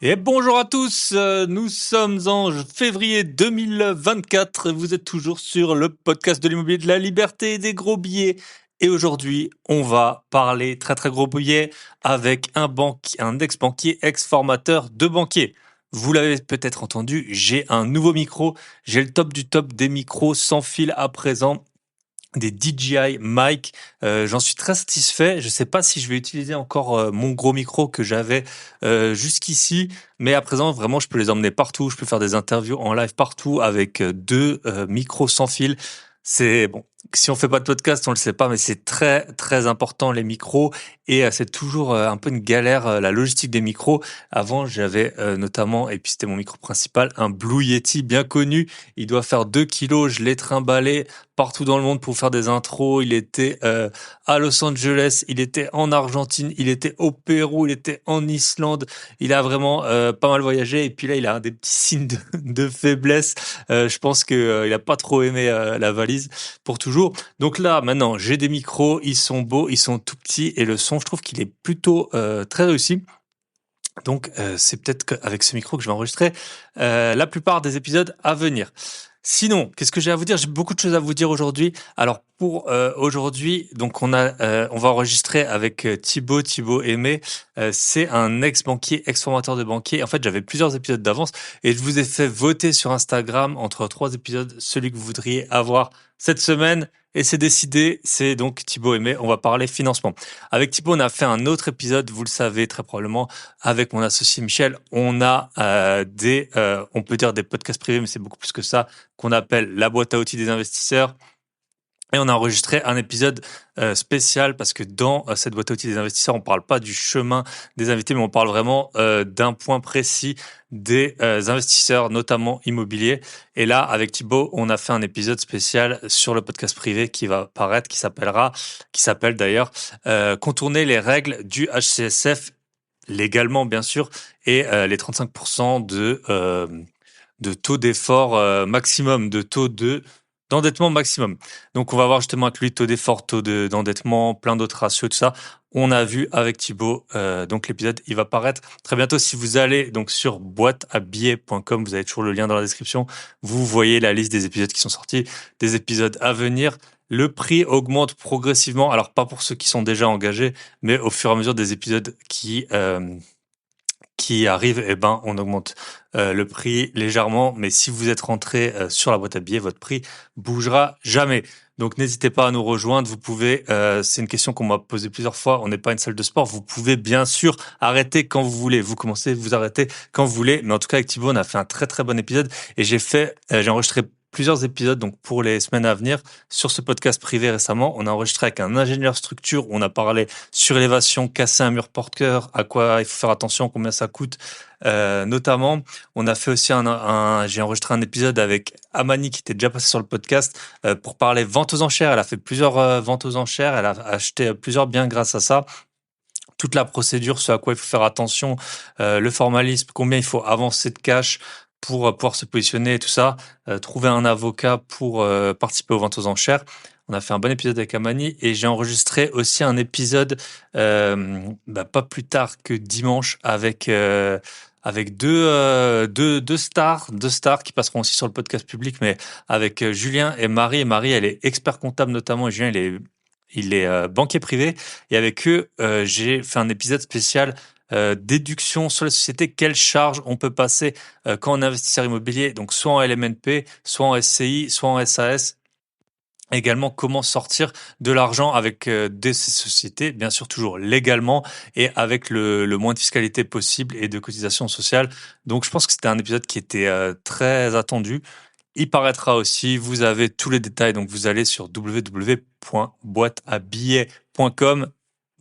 Et bonjour à tous, nous sommes en février 2024 et vous êtes toujours sur le podcast de l'immobilier de la liberté et des gros billets. Et aujourd'hui, on va parler très très gros billets avec un ex-banquier, ex-formateur de banquier. Vous l'avez peut-être entendu, j'ai un nouveau micro, j'ai le top du top des micros sans fil à présent, des DJI mic. J'en suis très satisfait. Je sais pas si je vais utiliser encore mon gros micro que j'avais jusqu'ici, mais à présent, vraiment, je peux les emmener partout. Je peux faire des interviews en live partout avec deux micros sans fil. C'est bon. Si on fait pas de podcast, on le sait pas, mais c'est très très important les micros et c'est toujours un peu une galère la logistique des micros. Avant, j'avais notamment, et puis c'était mon micro principal, un Blue Yeti bien connu. Il doit faire 2 kilos. Je l'ai trimballé partout dans le monde pour faire des intros. Il était à Los Angeles, il était en Argentine, il était au Pérou, il était en Islande. Il a vraiment pas mal voyagé. Et puis là, il a des petits signes de faiblesse. Je pense que il a pas trop aimé la valise pour toujours. Donc là, maintenant, j'ai des micros. Ils sont beaux, ils sont tout petits et le son, je trouve qu'il est plutôt très réussi. Donc, c'est peut-être qu'avec ce micro que je vais enregistrer la plupart des épisodes à venir. Sinon, qu'est-ce que j'ai à vous dire? J'ai beaucoup de choses à vous dire aujourd'hui. Alors pour aujourd'hui, donc on va enregistrer avec Thibaut Aimé. C'est un ex-banquier, ex-formateur de banquier. En fait, j'avais plusieurs épisodes d'avance et je vous ai fait voter sur Instagram entre 3 épisodes celui que vous voudriez avoir cette semaine. Et c'est décidé, c'est donc Thibaut Aimé. On va parler financement. Avec Thibaut, on a fait un autre épisode, vous le savez très probablement, avec mon associé Michel. On a on peut dire des podcasts privés, mais c'est beaucoup plus que ça, qu'on appelle la boîte à outils des investisseurs. Et on a enregistré un épisode spécial parce que dans cette boîte à outils des investisseurs, on parle pas du chemin des invités, mais on parle vraiment d'un point précis des investisseurs, notamment immobiliers. Et là, avec Thibaut, on a fait un épisode spécial sur le podcast privé qui va paraître, qui s'appelle d'ailleurs Contourner les règles du HCSF légalement, bien sûr, et les 35% de taux d'effort maximum, de taux d'endettement maximum. Donc, on va voir justement avec lui taux d'effort, d'endettement, plein d'autres ratios, tout ça. On a vu avec Thibaut, donc l'épisode, il va paraître très bientôt. Si vous allez donc sur boîteabillets.com, vous avez toujours le lien dans la description. Vous voyez la liste des épisodes qui sont sortis, des épisodes à venir. Le prix augmente progressivement. Alors, pas pour ceux qui sont déjà engagés, mais au fur et à mesure des épisodes qui arrive, eh ben, on augmente le prix légèrement. Mais si vous êtes rentré sur la boîte à billets, votre prix bougera jamais. Donc n'hésitez pas à nous rejoindre. Vous pouvez, c'est une question qu'on m'a posée plusieurs fois. On n'est pas une salle de sport. Vous pouvez bien sûr arrêter quand vous voulez. Vous commencez, vous arrêtez quand vous voulez. Mais en tout cas, avec Thibaut, on a fait un très très bon épisode et j'ai enregistré plusieurs épisodes donc pour les semaines à venir sur ce podcast privé récemment. On a enregistré avec un ingénieur structure où on a parlé surélévation, casser un mur porte-cœur, à quoi il faut faire attention, combien ça coûte. Notamment, on a fait aussi j'ai enregistré un épisode avec Amani qui était déjà passé sur le podcast pour parler vente aux enchères. Elle a fait plusieurs ventes aux enchères. Elle a acheté plusieurs biens grâce à ça. Toute la procédure, ce à quoi il faut faire attention, le formalisme, combien il faut avancer de cash pour pouvoir se positionner et tout ça, trouver un avocat pour participer aux ventes aux enchères. On a fait un bon épisode avec Amani et j'ai enregistré aussi un épisode pas plus tard que dimanche avec deux stars qui passeront aussi sur le podcast public, mais avec Julien et Marie. Et Marie, elle est expert comptable notamment, et Julien, il est banquier privé. Et avec eux, j'ai fait un épisode spécial déduction sur la société, quelles charges on peut passer quand on est investisseur immobilier, donc soit en LMNP, soit en SCI, soit en SAS. Également, comment sortir de l'argent avec de ces sociétés, bien sûr toujours légalement et avec le moins de fiscalité possible et de cotisation sociale. Donc, je pense que c'était un épisode qui était très attendu. Il paraîtra aussi, vous avez tous les détails, donc vous allez sur www.boîteabillets.com,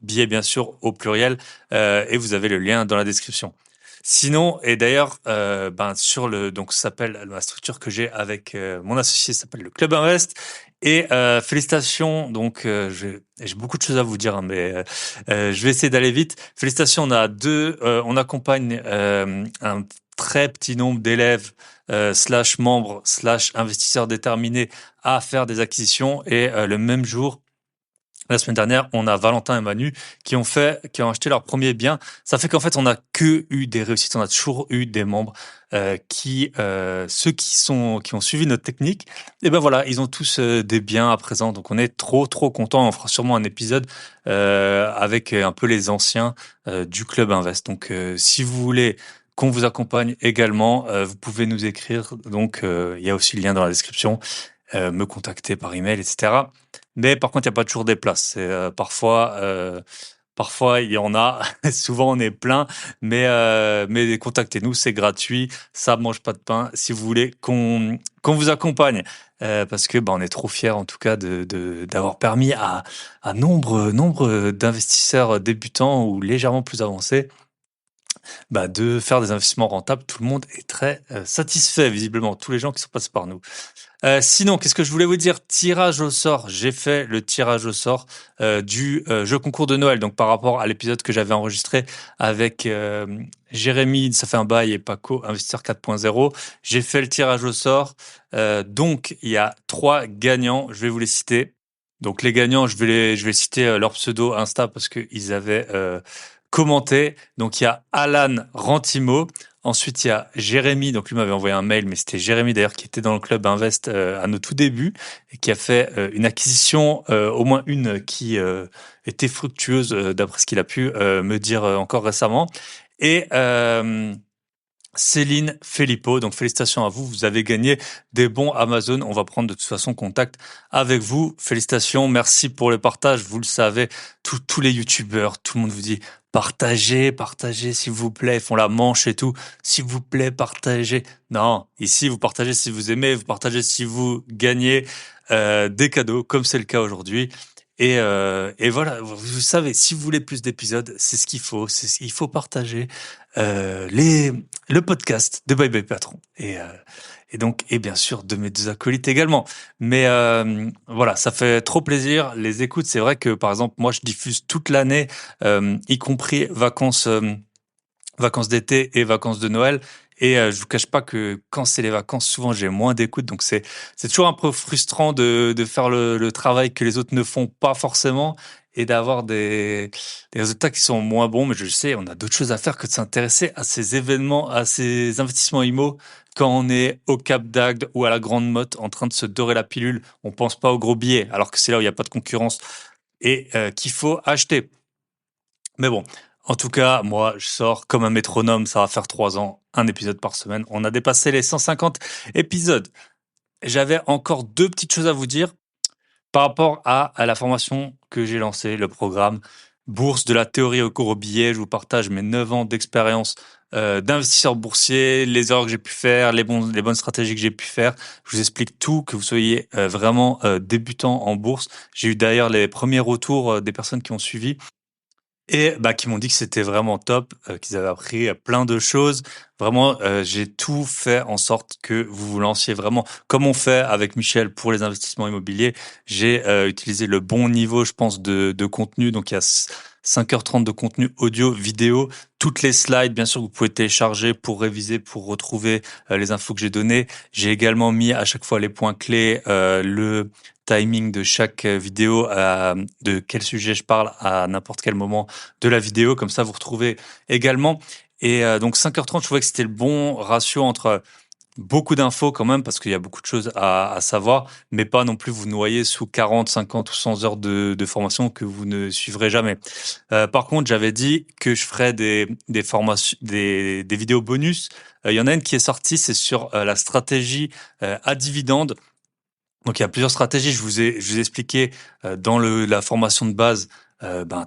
billets bien sûr au pluriel, et vous avez le lien dans la description. Sinon, et d'ailleurs, donc ça s'appelle la structure que j'ai avec mon associé, ça s'appelle le Club Invest. Et félicitations, donc j'ai beaucoup de choses à vous dire, hein, mais je vais essayer d'aller vite. Félicitations, on accompagne un très petit nombre d'élèves slash membres slash investisseurs déterminés à faire des acquisitions et le même jour La semaine dernière, on a Valentin et Manu qui ont acheté leur premier bien. Ça fait qu'en fait, on n'a que eu des réussites. On a toujours eu des membres ceux qui ont suivi notre technique. Et ben voilà, ils ont tous des biens à présent. Donc on est trop contents. On fera sûrement un épisode avec un peu les anciens du Club Invest. Donc si vous voulez qu'on vous accompagne également, vous pouvez nous écrire. Donc il y a aussi le lien dans la description. Me contacter par email, etc. Mais par contre, il n'y a pas toujours des places. Parfois, il y en a. Souvent, on est plein. Mais contactez-nous, c'est gratuit. Ça mange pas de pain. Si vous voulez qu'on vous accompagne, parce que on est trop fiers, en tout cas, d'avoir permis à nombre d'investisseurs débutants ou légèrement plus avancés, de faire des investissements rentables. Tout le monde est très satisfait, visiblement. Tous les gens qui sont passés par nous. Sinon, qu'est-ce que je voulais vous dire? Tirage au sort. J'ai fait le tirage au sort du jeu concours de Noël. Donc, par rapport à l'épisode que j'avais enregistré avec Jérémy, ça fait un bail, et Paco, investisseur 4.0, j'ai fait le tirage au sort. Donc, il y a 3 gagnants. Je vais vous les citer. Donc, les gagnants, je vais citer leur pseudo Insta parce qu'ils avaient commenté. Donc, il y a Alan Rantimo. Ensuite, il y a Jérémy, donc lui m'avait envoyé un mail, mais c'était Jérémy d'ailleurs qui était dans le Club Invest à nos tout débuts et qui a fait une acquisition, au moins une qui était fructueuse d'après ce qu'il a pu me dire encore récemment. Et Céline Filippo, donc félicitations à vous, vous avez gagné des bons Amazon. On va prendre de toute façon contact avec vous. Félicitations, merci pour le partage. Vous le savez, tous les youtubeurs, tout le monde vous dit partagez s'il vous plaît, ils font la manche et tout. S'il vous plaît, partagez. Non, ici vous partagez si vous aimez, vous partagez si vous gagnez des cadeaux, comme c'est le cas aujourd'hui. Et voilà, vous savez, si vous voulez plus d'épisodes, c'est ce qu'il faut. Il faut partager le podcast de Bye Bye Patron. Et bien sûr de mes 2 acolytes également. Mais voilà, ça fait trop plaisir. Les écoutes, c'est vrai que par exemple, moi, je diffuse toute l'année, y compris vacances d'été et vacances de Noël. Et je vous cache pas que quand c'est les vacances, souvent j'ai moins d'écoute. Donc c'est toujours un peu frustrant de faire le travail que les autres ne font pas forcément et d'avoir des résultats qui sont moins bons. Mais je sais, on a d'autres choses à faire que de s'intéresser à ces événements, à ces investissements IMO. Quand on est au Cap d'Agde ou à la Grande Motte en train de se dorer la pilule, on pense pas aux gros billets, alors que c'est là où il n'y a pas de concurrence et qu'il faut acheter. Mais bon, en tout cas, moi, je sors comme un métronome. Ça va faire 3 ans, un épisode par semaine. On a dépassé les 150 épisodes. J'avais encore 2 petites choses à vous dire par rapport à la formation que j'ai lancée, le programme Bourse de la théorie au cours au billet. Je vous partage mes 9 ans d'expérience d'investisseur boursier, les erreurs que j'ai pu faire, les bonnes stratégies que j'ai pu faire. Je vous explique tout, que vous soyez vraiment débutant en bourse. J'ai eu d'ailleurs les premiers retours des personnes qui ont suivi et qui m'ont dit que c'était vraiment top, qu'ils avaient appris plein de choses. Vraiment, j'ai tout fait en sorte que vous vous lanciez vraiment comme on fait avec Michel pour les investissements immobiliers. J'ai utilisé le bon niveau, je pense, de contenu. Donc, il y a 5h30 de contenu audio, vidéo, toutes les slides, bien sûr, que vous pouvez télécharger pour réviser, pour retrouver les infos que j'ai données. J'ai également mis à chaque fois les points clés, le timing de chaque vidéo, de quel sujet je parle à n'importe quel moment de la vidéo. Comme ça, vous retrouvez également. Et donc 5h30, je trouvais que c'était le bon ratio entre beaucoup d'infos quand même, parce qu'il y a beaucoup de choses à savoir, mais pas non plus vous noyer sous 40, 50 ou 100 heures de formation que vous ne suivrez jamais. Par contre, j'avais dit que je ferais des formations, des vidéos bonus. Il y en a une qui est sortie, c'est sur la stratégie à dividende. Donc il y a plusieurs stratégies. Je vous ai expliqué dans la formation de base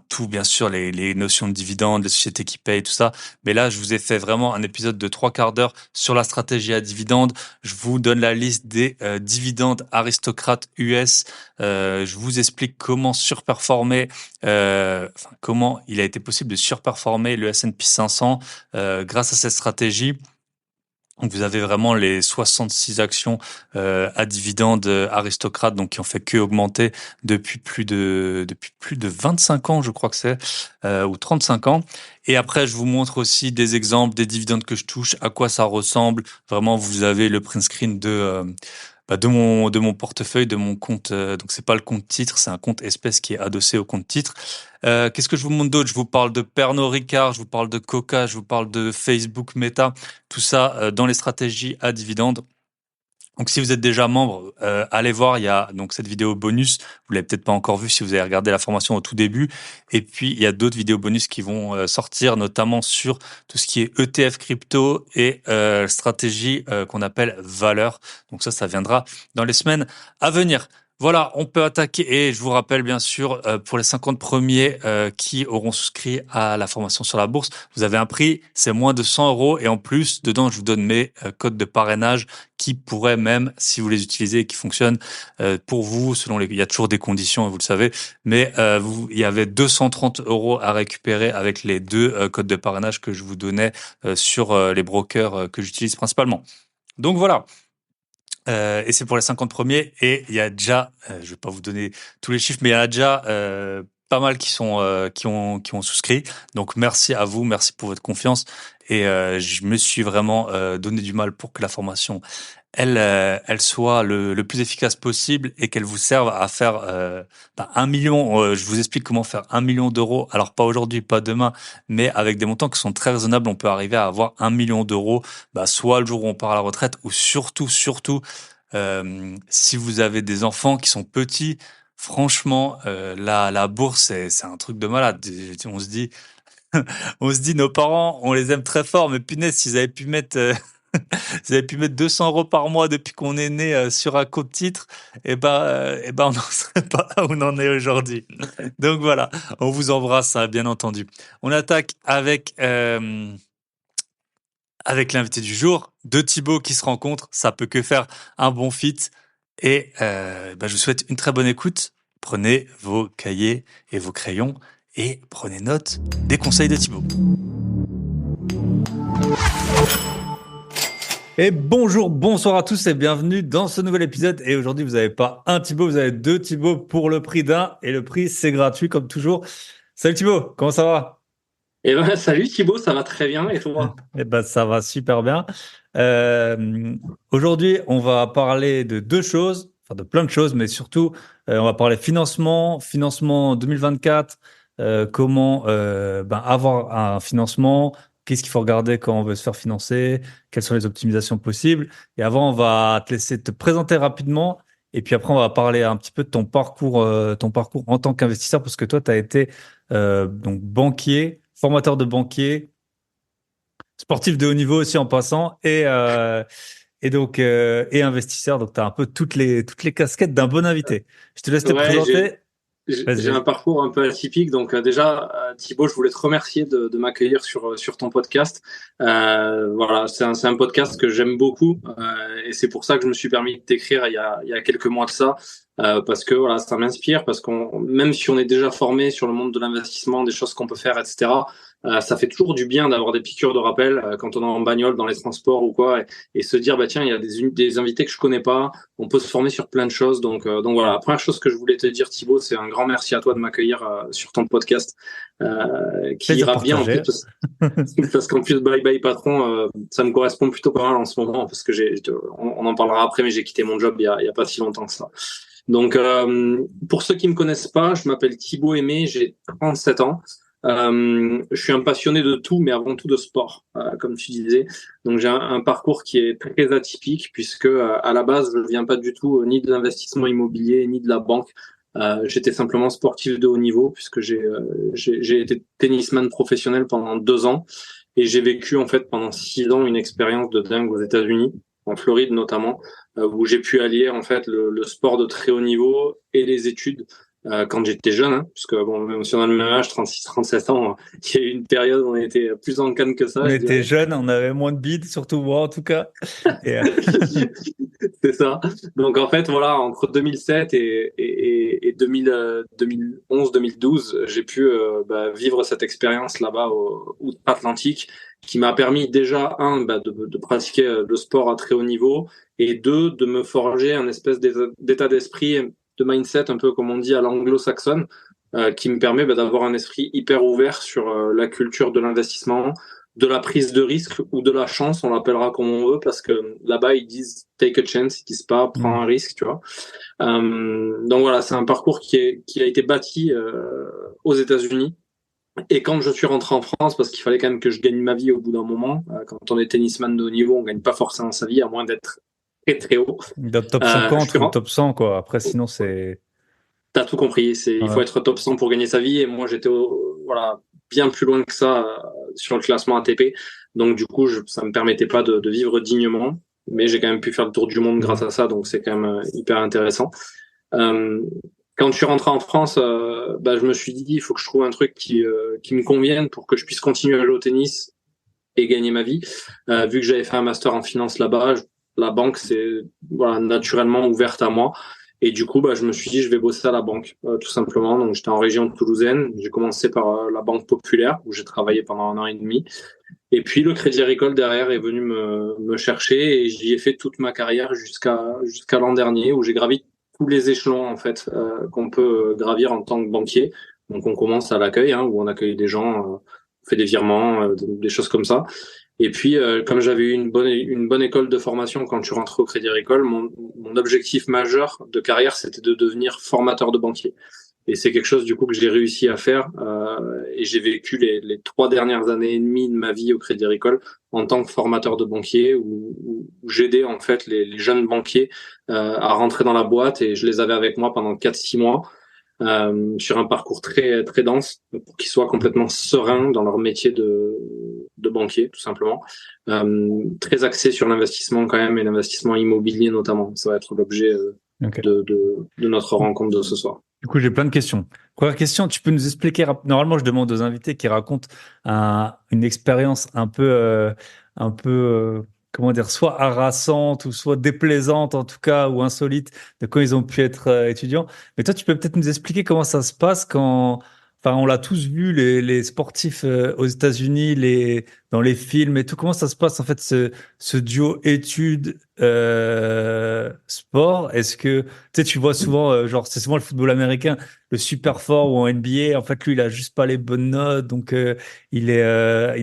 tout, bien sûr, les notions de dividendes, les sociétés qui payent, tout ça. Mais là, je vous ai fait vraiment un épisode de 3/4 d'heure sur la stratégie à dividendes. Je vous donne la liste des dividendes aristocrates US. Je vous explique comment surperformer, comment il a été possible de surperformer le S&P 500 grâce à cette stratégie. Donc vous avez vraiment les 66 actions à dividendes aristocrates, donc qui ont fait que augmenter depuis plus de 25 ans, je crois que c'est, ou 35 ans. Et après, je vous montre aussi des exemples des dividendes que je touche, à quoi ça ressemble. Vraiment, vous avez le print screen de mon portefeuille, de mon compte. Donc c'est pas le compte titre, c'est un compte espèce qui est adossé au compte titre. Qu'est-ce que je vous montre d'autre? Je vous parle de Pernod Ricard, je vous parle de Coca, je vous parle de Facebook Meta, tout ça dans les stratégies à dividendes. Donc, si vous êtes déjà membre, allez voir, il y a donc cette vidéo bonus. Vous l'avez peut-être pas encore vue si vous avez regardé la formation au tout début. Et puis, il y a d'autres vidéos bonus qui vont sortir, notamment sur tout ce qui est ETF crypto et stratégie qu'on appelle valeur. Donc ça viendra dans les semaines à venir. Voilà, on peut attaquer. Et je vous rappelle, bien sûr, pour les 50 premiers qui auront souscrit à la formation sur la bourse, vous avez un prix, c'est moins de 100 euros. Et en plus, dedans, je vous donne mes codes de parrainage qui pourraient même, si vous les utilisez et qui fonctionnent pour vous, il y a toujours des conditions, vous le savez, mais il y avait 230 euros à récupérer avec les deux codes de parrainage que je vous donnais sur les brokers que j'utilise principalement. Donc voilà. Et c'est pour les 50 premiers. Et il y a déjà, je vais pas vous donner tous les chiffres, mais il y en a déjà pas mal qui ont souscrit. Donc merci à vous, merci pour votre confiance. Et je me suis vraiment donné du mal pour que la formation elle soit le plus efficace possible et qu'elle vous serve à faire 1 million. Je vous explique comment faire 1 million d'euros. Alors pas aujourd'hui, pas demain, mais avec des montants qui sont très raisonnables, on peut arriver à avoir 1 million d'euros, soit le jour où on part à la retraite, ou surtout, si vous avez des enfants qui sont petits. Franchement, la bourse, c'est un truc de malade. On se dit, nos parents, on les aime très fort, mais punaise, s'ils avaient pu mettre vous avez pu mettre 200 euros par mois depuis qu'on est né sur un compte titre, on n'en serait pas là où on en est aujourd'hui. Donc voilà, on vous embrasse, hein, bien entendu. On attaque avec l'invité du jour, deux Thibaut qui se rencontrent. Ça peut que faire un bon fit. Et je vous souhaite une très bonne écoute. Prenez vos cahiers et vos crayons et prenez note des conseils de Thibaut. Et bonjour, bonsoir à tous et bienvenue dans ce nouvel épisode. Et aujourd'hui, vous n'avez pas un Thibaut, vous avez deux Thibaut pour le prix d'un. Et le prix, c'est gratuit comme toujours. Salut Thibaut, comment ça va? Salut Thibaut, ça va très bien et toi? Ça va super bien. Aujourd'hui, on va parler de deux choses, enfin de plein de choses, mais surtout, on va parler financement 2024, comment avoir un financement, qu'est-ce qu'il faut regarder quand on veut se faire financer, quelles sont les optimisations possibles. Et avant, on va te laisser te présenter rapidement. Et puis après, on va parler un petit peu de ton parcours en tant qu'investisseur, parce que toi, tu as été donc banquier, formateur de banquier, sportif de haut niveau aussi en passant, et investisseur. Donc, tu as un peu toutes les casquettes d'un bon invité. Je te laisse te Ouais, présenter. Vas-y, j'ai un vas-y. parcours un peu atypique. Donc déjà, Thibaut, je voulais te remercier de m'accueillir sur ton podcast. Voilà, c'est un podcast que j'aime beaucoup et c'est pour ça que je me suis permis de t'écrire il y a quelques mois de ça. Parce que voilà, ça m'inspire, parce qu'on même si on est déjà formé sur le monde de l'investissement, des choses qu'on peut faire, etc. Ça fait toujours du bien d'avoir des piqûres de rappel quand on est en bagnole, dans les transports ou quoi, et se dire bah tiens, il y a des invités que je connais pas, on peut se former sur plein de choses. Donc voilà, la première chose que je voulais te dire, Thibaut, c'est un grand merci à toi de m'accueillir sur ton podcast, qui Plaisir ira bien en plus, partagé. parce qu'en plus, Bye Bye Patron, ça me correspond plutôt pas mal en ce moment, parce que on en parlera après, mais j'ai quitté mon job il y a pas si longtemps que ça. Donc, pour ceux qui me connaissent pas, je m'appelle Thibaut Aimé, j'ai 37 ans. Je suis un passionné de tout, mais avant tout de sport, comme tu disais. Donc j'ai un parcours qui est très atypique puisque à la base je viens pas du tout ni de l'investissement immobilier ni de la banque. J'étais simplement sportif de haut niveau puisque j'ai été tennisman professionnel pendant 2 ans et j'ai vécu en fait pendant 6 ans une expérience de dingue aux États-Unis, en Floride notamment, où j'ai pu allier en fait le sport de très haut niveau et les études quand j'étais jeune, hein, puisque bon, même si on a le même âge, 36-37 ans, il y a eu une période où on était plus en canne que On ça, je était dirais. jeunes, on avait moins de bides, surtout moi en tout cas. Et, C'est ça. Donc en fait, voilà, entre 2007 et 2011-2012, j'ai pu vivre cette expérience là-bas outre-Atlantique qui m'a permis déjà, un, de pratiquer le sport à très haut niveau et deux, de me forger un espèce d'état d'esprit, de mindset, un peu comme on dit à l'anglo-saxonne, qui me permet d'avoir un esprit hyper ouvert sur la culture de l'investissement, de la prise de risque ou de la chance, on l'appellera comme on veut, parce que là-bas, ils disent take a chance, ils disent pas prends un risque, tu vois. Donc voilà, c'est un parcours qui a été bâti aux États-Unis. Et quand je suis rentré en France, parce qu'il fallait quand même que je gagne ma vie au bout d'un moment, quand on est tennisman de haut niveau, on gagne pas forcément sa vie, à moins d'être très très haut. Dans le top Je 50 suis ou top 100, quoi. Après, sinon, c'est... T'as tout compris. Il faut Ouais. être top 100 pour gagner sa vie. Et moi, j'étais voilà, bien plus loin que ça sur le classement ATP. Donc, du coup, ça me permettait pas de vivre dignement. Mais j'ai quand même pu faire le tour du monde grâce Mhm. à ça. Donc, c'est quand même hyper intéressant. Euh, Quand je suis rentré en France, je me suis dit, il faut que je trouve un truc qui me convienne pour que je puisse continuer à jouer au tennis et gagner ma vie. Vu que j'avais fait un master en finance là-bas, la banque c'est voilà naturellement ouverte à moi. Et du coup, je me suis dit, je vais bosser à la banque, tout simplement. Donc, j'étais en région toulousaine. J'ai commencé par la Banque Populaire, où j'ai travaillé pendant 1 an et demi. Et puis, le Crédit Agricole, derrière, est venu me chercher. Et j'y ai fait toute ma carrière jusqu'à l'an dernier, où j'ai gravi tous les échelons, en fait, qu'on peut gravir en tant que banquier. Donc, on commence à l'accueil, hein, où on accueille des gens, on fait des virements, des choses comme ça. Et puis, comme j'avais eu une bonne école de formation quand je suis rentré au Crédit Agricole, mon objectif majeur de carrière, c'était de devenir formateur de banquier. Et c'est quelque chose du coup que j'ai réussi à faire. Et j'ai vécu les 3 dernières années et demie de ma vie au Crédit Agricole en tant que formateur de banquier, où j'aidais en fait les jeunes banquiers à rentrer dans la boîte et je les avais avec moi pendant 4 6 mois sur un parcours très très dense pour qu'ils soient complètement sereins dans leur métier de banquier, tout simplement. Très axé sur l'investissement quand même et l'investissement immobilier notamment. Ça va être l'objet Ok. de notre rencontre de ce soir. Du coup, j'ai plein de questions. Première question, tu peux nous expliquer, normalement, je demande aux invités qui racontent une expérience un peu, comment dire, soit harassante ou soit déplaisante en tout cas, ou insolite de quand ils ont pu être étudiants. Mais toi, tu peux peut-être nous expliquer comment ça se passe quand, enfin, on l'a tous vu, les sportifs aux États-Unis, dans les films et tout. Comment ça se passe en fait ce duo études sport? Est-ce que tu sais, tu vois souvent, genre, c'est souvent le football américain, le super fort ou en NBA. En fait, lui, il a juste pas les bonnes notes, donc il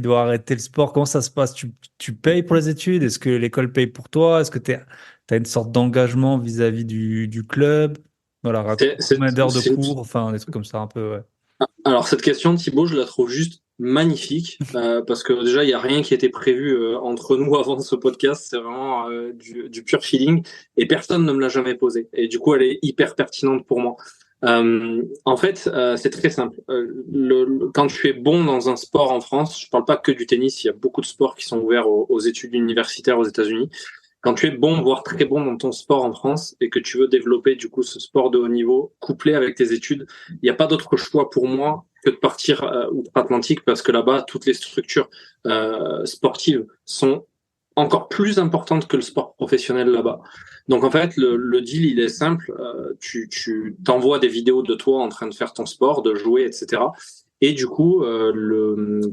doit arrêter le sport. Comment ça se passe? Tu payes pour les études? Est-ce que l'école paye pour toi? Est-ce que tu as une sorte d'engagement vis-à-vis du club? Voilà, C'est, c'est, combien d'heures de c'est une- cours? Enfin, des trucs comme ça, un peu, ouais. Alors cette question, Thibaut, je la trouve juste magnifique parce que déjà il y a rien qui était prévu entre nous avant ce podcast. C'est vraiment du pur feeling et personne ne me l'a jamais posé. Et du coup, elle est hyper pertinente pour moi. En fait, c'est très simple. Quand tu es bon dans un sport en France, je parle pas que du tennis. Il y a beaucoup de sports qui sont ouverts aux études universitaires aux États-Unis. Quand tu es bon, voire très bon dans ton sport en France et que tu veux développer du coup ce sport de haut niveau couplé avec tes études, il n'y a pas d'autre choix pour moi que de partir outre-Atlantique parce que là-bas, toutes les structures sportives sont encore plus importantes que le sport professionnel là-bas. Donc en fait, le deal, il est simple. Tu t'envoies des vidéos de toi en train de faire ton sport, de jouer, etc. Et du coup,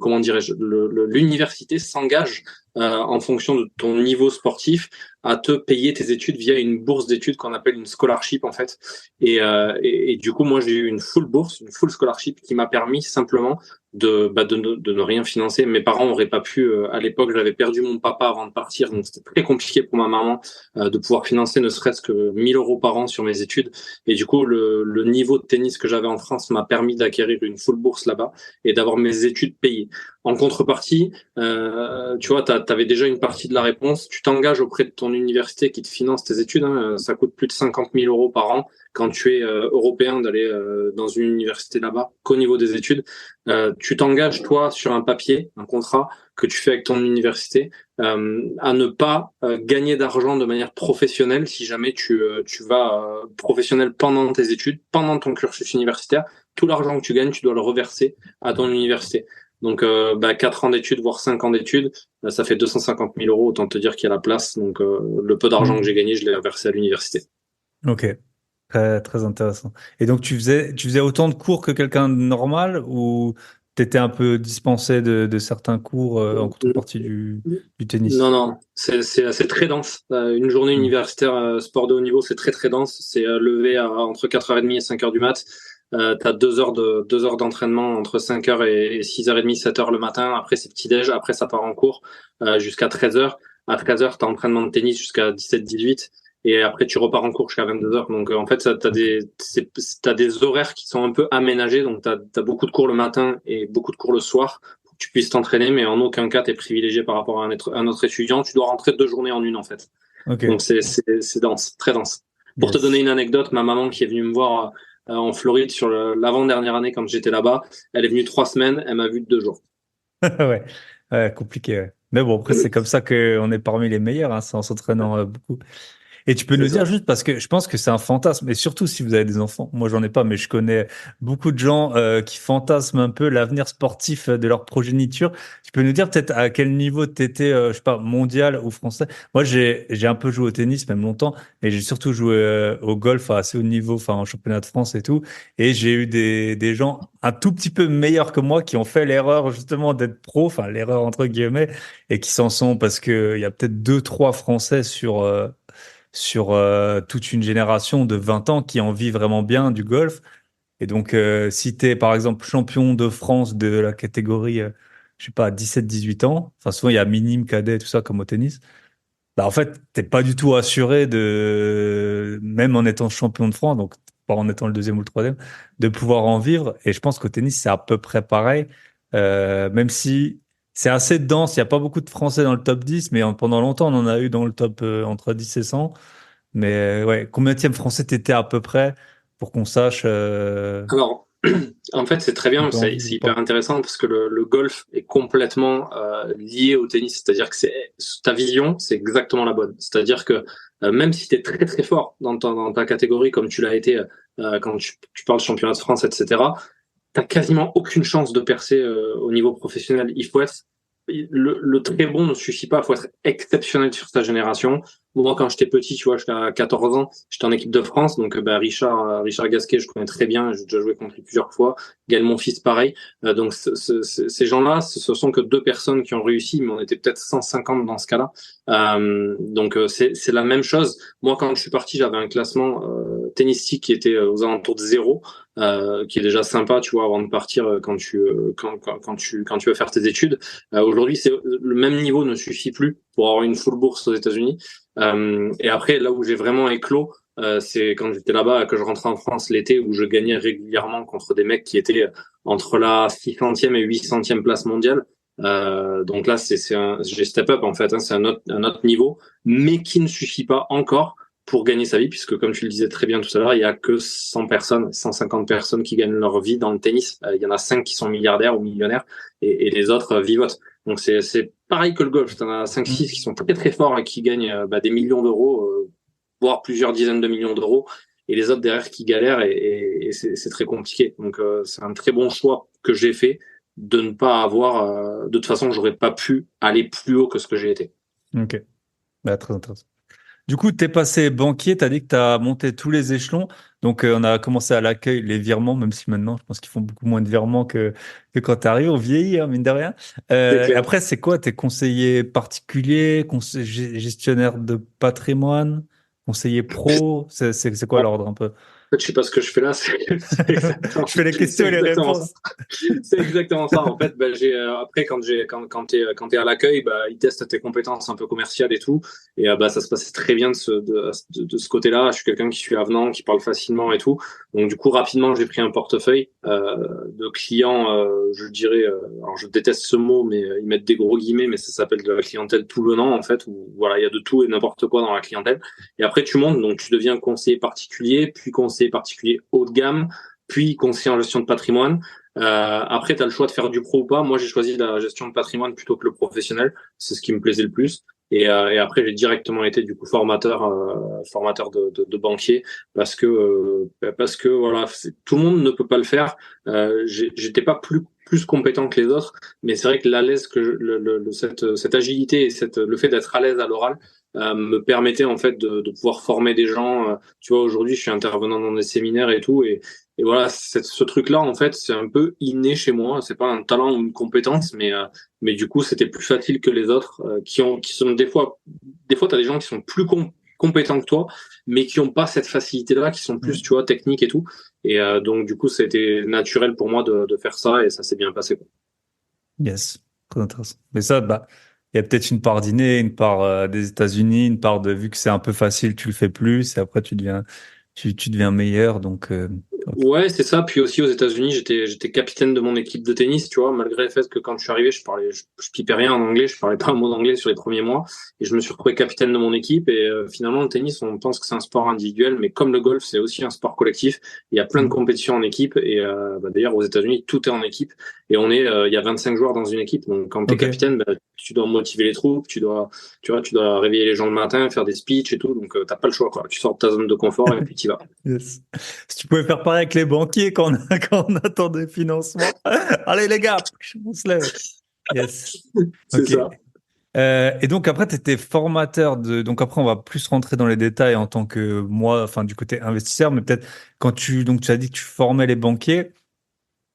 comment dirais-je, l'université s'engage en fonction de ton niveau sportif à te payer tes études via une bourse d'études qu'on appelle une scholarship en fait. Et du coup, moi j'ai eu une full bourse, une full scholarship qui m'a permis simplement de ne rien financer. Mes parents n'auraient pas pu, à l'époque, j'avais perdu mon papa avant de partir, donc c'était très compliqué pour ma maman de pouvoir financer ne serait-ce que 1 000 € par an sur mes études. Et du coup, le niveau de tennis que j'avais en France m'a permis d'acquérir une full bourse là-bas et d'avoir mes études payées. En contrepartie, tu vois, tu avais déjà une partie de la réponse. Tu t'engages auprès de ton université qui te finance tes études. Hein. Ça coûte plus de 50 000 € par an quand tu es européen d'aller dans une université là-bas qu'au niveau des études. Tu t'engages, toi, sur un papier, un contrat que tu fais avec ton université, à ne pas gagner d'argent de manière professionnelle si jamais tu vas professionnel pendant tes études, pendant ton cursus universitaire. Tout l'argent que tu gagnes, tu dois le reverser à ton université. Donc, 4 ans d'études, voire 5 ans d'études, ça fait 250 000 €. Autant te dire qu'il y a la place. Donc, le peu d'argent que Hmm. j'ai gagné, je l'ai reversé à l'université. Ok, très, très intéressant. Et donc, tu faisais autant de cours que quelqu'un de normal ou tu étais un peu dispensé de certains cours en contrepartie du tennis? Non, non, c'est très dense. Une journée Hmm. universitaire sport de haut niveau, c'est très très dense. C'est levé entre 4h30 et 5h du mat. t'as 2 heures d'entraînement entre 5h et 6h30, 7h le matin. Après, c'est petit-déj. Après, ça part en cours jusqu'à 13h. À 13h, t'as entraînement de tennis jusqu'à 17-18. Et après, tu repars en cours jusqu'à 22h. Donc, en fait, t'as des horaires qui sont un peu aménagés. Donc, t'as beaucoup de cours le matin et beaucoup de cours le soir pour que tu puisses t'entraîner. Mais en aucun cas, t'es privilégié par rapport à un autre étudiant. Tu dois rentrer 2 journées en une, en fait. Ok. Donc, c'est dense, très dense. Pour te Yes. donner une anecdote, ma maman qui est venue me voir en Floride sur l'avant-dernière année quand j'étais là-bas, elle est venue 3 semaines, elle m'a vu 2 jours. Ouais. Ouais, compliqué. Ouais. Mais bon, après, c'est comme ça qu'on est parmi les meilleurs, hein, c'est en s'entraînant beaucoup. Et tu peux C'est nous dire ça. juste parce que je pense que c'est un fantasme, et surtout si vous avez des enfants. Moi, j'en ai pas, mais je connais beaucoup de gens qui fantasment un peu l'avenir sportif de leur progéniture. Tu peux nous dire peut-être à quel niveau t'étais, je sais pas, mondial ou français? Moi, j'ai un peu joué au tennis, même longtemps, et j'ai surtout joué au golf à assez haut niveau, enfin en championnat de France et tout. Et j'ai eu des gens un tout petit peu meilleurs que moi qui ont fait l'erreur justement d'être pro, enfin l'erreur entre guillemets, et qui s'en sont parce que il y a peut-être deux, trois Français sur toute une génération de 20 ans qui en vit vraiment bien du golf. Et donc, si tu es, par exemple, champion de France de la catégorie, je sais pas, 17-18 ans, enfin, souvent, il y a minime, cadet, tout ça, comme au tennis, bah, en fait, t'es pas du tout assuré de, même en étant champion de France, donc pas en étant le deuxième ou le troisième, de pouvoir en vivre. Et je pense qu'au tennis, c'est à peu près pareil, même si c'est assez dense, il n'y a pas beaucoup de Français dans le top 10, mais pendant longtemps, on en a eu dans le top entre 10 et 100. Mais ouais, combienième français t'étais à peu près pour qu'on sache Alors, en fait, c'est très si on bien, peut en c'est vivre ou hyper pas. intéressant parce que le golf est complètement lié au tennis. C'est-à-dire que ta vision, c'est exactement la bonne. C'est-à-dire que même si tu es très très fort dans ta catégorie, comme tu l'as été quand tu parles championnat de France, etc., t'as quasiment aucune chance de percer au niveau professionnel. Il faut être le très bon ne suffit pas, il faut être exceptionnel sur sa génération. Moi, quand j'étais petit, tu vois, j'étais à 14 ans, j'étais en équipe de France, donc bah, Richard Gasquet, je connais très bien, j'ai déjà joué contre lui plusieurs fois. Gaël Monfils, pareil. Donc ces gens-là, ce sont que deux personnes qui ont réussi, mais on était peut-être 150 dans ce cas-là. Donc c'est la même chose. Moi, quand je suis parti, j'avais un classement tennistique qui était aux alentours de 0. Qui est déjà sympa, tu vois, avant de partir quand tu veux faire tes études. Aujourd'hui, le même niveau ne suffit plus pour avoir une full bourse aux États-Unis. Et après, là où j'ai vraiment éclos, c'est quand j'étais là-bas, que je rentrais en France l'été, où je gagnais régulièrement contre des mecs qui étaient entre la 600e et 800e place mondiale. Donc là, j'ai step up en fait, hein, c'est un autre niveau, mais qui ne suffit pas encore pour gagner sa vie, puisque comme tu le disais très bien tout à l'heure, il y a que 100 personnes, 150 personnes qui gagnent leur vie dans le tennis. Il y en a 5 qui sont milliardaires ou millionnaires, et les autres vivotent. Donc c'est pareil que le golf. T'en as 5-6 qui sont très très forts et qui gagnent des millions d'euros, voire plusieurs dizaines de millions d'euros, et les autres derrière qui galèrent, et c'est très compliqué. Donc c'est un très bon choix que j'ai fait de ne pas avoir. De toute façon, j'aurais pas pu aller plus haut que ce que j'ai été. Ok, bah, très intéressant. Du coup, t'es passé banquier, t'as dit que t'as monté tous les échelons. Donc, on a commencé à l'accueil, les virements, même si maintenant, je pense qu'ils font beaucoup moins de virements que quand t'arrives. On vieillit, hein, mine de rien. C'est Et clair. après, c'est quoi? T'es conseiller particulier, gestionnaire de patrimoine, conseiller pro? C'est quoi l'ordre un peu? En fait, je sais pas ce que je fais là, c'est exactement, Je fais les questions c'est et les exactement ça. réponses. C'est exactement ça. En fait, bah, après quand t'es à l'accueil, bah, ils testent tes compétences un peu commerciales et tout, et bah ça se passait très bien de ce côté-là. Je suis quelqu'un qui suis avenant, qui parle facilement et tout. Donc du coup, rapidement, j'ai pris un portefeuille de clients. Je dirais, alors je déteste ce mot, mais ils mettent des gros guillemets, mais ça s'appelle de la clientèle tout venant en fait. Où voilà, il y a de tout et n'importe quoi dans la clientèle. Et après, tu montes, donc tu deviens conseiller particulier, puis conseiller particulier haut de gamme, puis conseiller en gestion de patrimoine. Après, tu as le choix de faire du pro ou pas. Moi, j'ai choisi la gestion de patrimoine plutôt que le professionnel. C'est ce qui me plaisait le plus. Et après, j'ai directement été du coup formateur de banquier parce que voilà, tout le monde ne peut pas le faire. J'étais pas plus compétent que les autres, mais c'est vrai que l'à l'aise que cette agilité et le fait d'être à l'aise à l'oral me permettait en fait de pouvoir former des gens. Tu vois, aujourd'hui, je suis intervenant dans des séminaires et tout, et voilà, ce truc-là, en fait, c'est un peu inné chez moi. C'est pas un talent ou une compétence, mais du coup, c'était plus facile que les autres qui sont des fois, t'as des gens qui sont plus compétents que toi, mais qui ont pas cette facilité-là, qui sont plus, tu vois, techniques et tout. Et donc du coup, ça a été naturel pour moi de faire ça et ça s'est bien passé, quoi. Yes, très intéressant. Mais ça, bah, il y a peut-être une part d'inné, une part des États-Unis, une part de vu que c'est un peu facile, tu le fais plus, et après tu deviens meilleur. Donc, ok. Ouais, c'est ça. Puis aussi aux États-Unis, j'étais capitaine de mon équipe de tennis, tu vois, malgré le fait que quand je suis arrivé, je pipais rien en anglais, je parlais pas un mot d'anglais sur les premiers mois, et je me suis retrouvé capitaine de mon équipe. Et finalement, le tennis, on pense que c'est un sport individuel, mais comme le golf, c'est aussi un sport collectif. Il y a plein de Mm. compétitions en équipe, et d'ailleurs aux États-Unis, tout est en équipe, et il y a 25 joueurs dans une équipe. Donc quand t'es Ok. capitaine, bah, tu dois motiver les troupes, tu dois réveiller les gens le matin, faire des speeches et tout. Donc t'as pas le choix, quoi. Tu sors de ta zone de confort et puis t'y vas. Yes. Si tu pouvais faire pareil avec les banquiers quand quand on attend des financements. Allez les gars, on se lève. Yes. C'est Ok. ça. Et donc après, tu étais formateur de. Donc après, on va plus rentrer dans les détails en tant que moi, enfin du côté investisseur, mais peut-être quand tu as dit que tu formais les banquiers,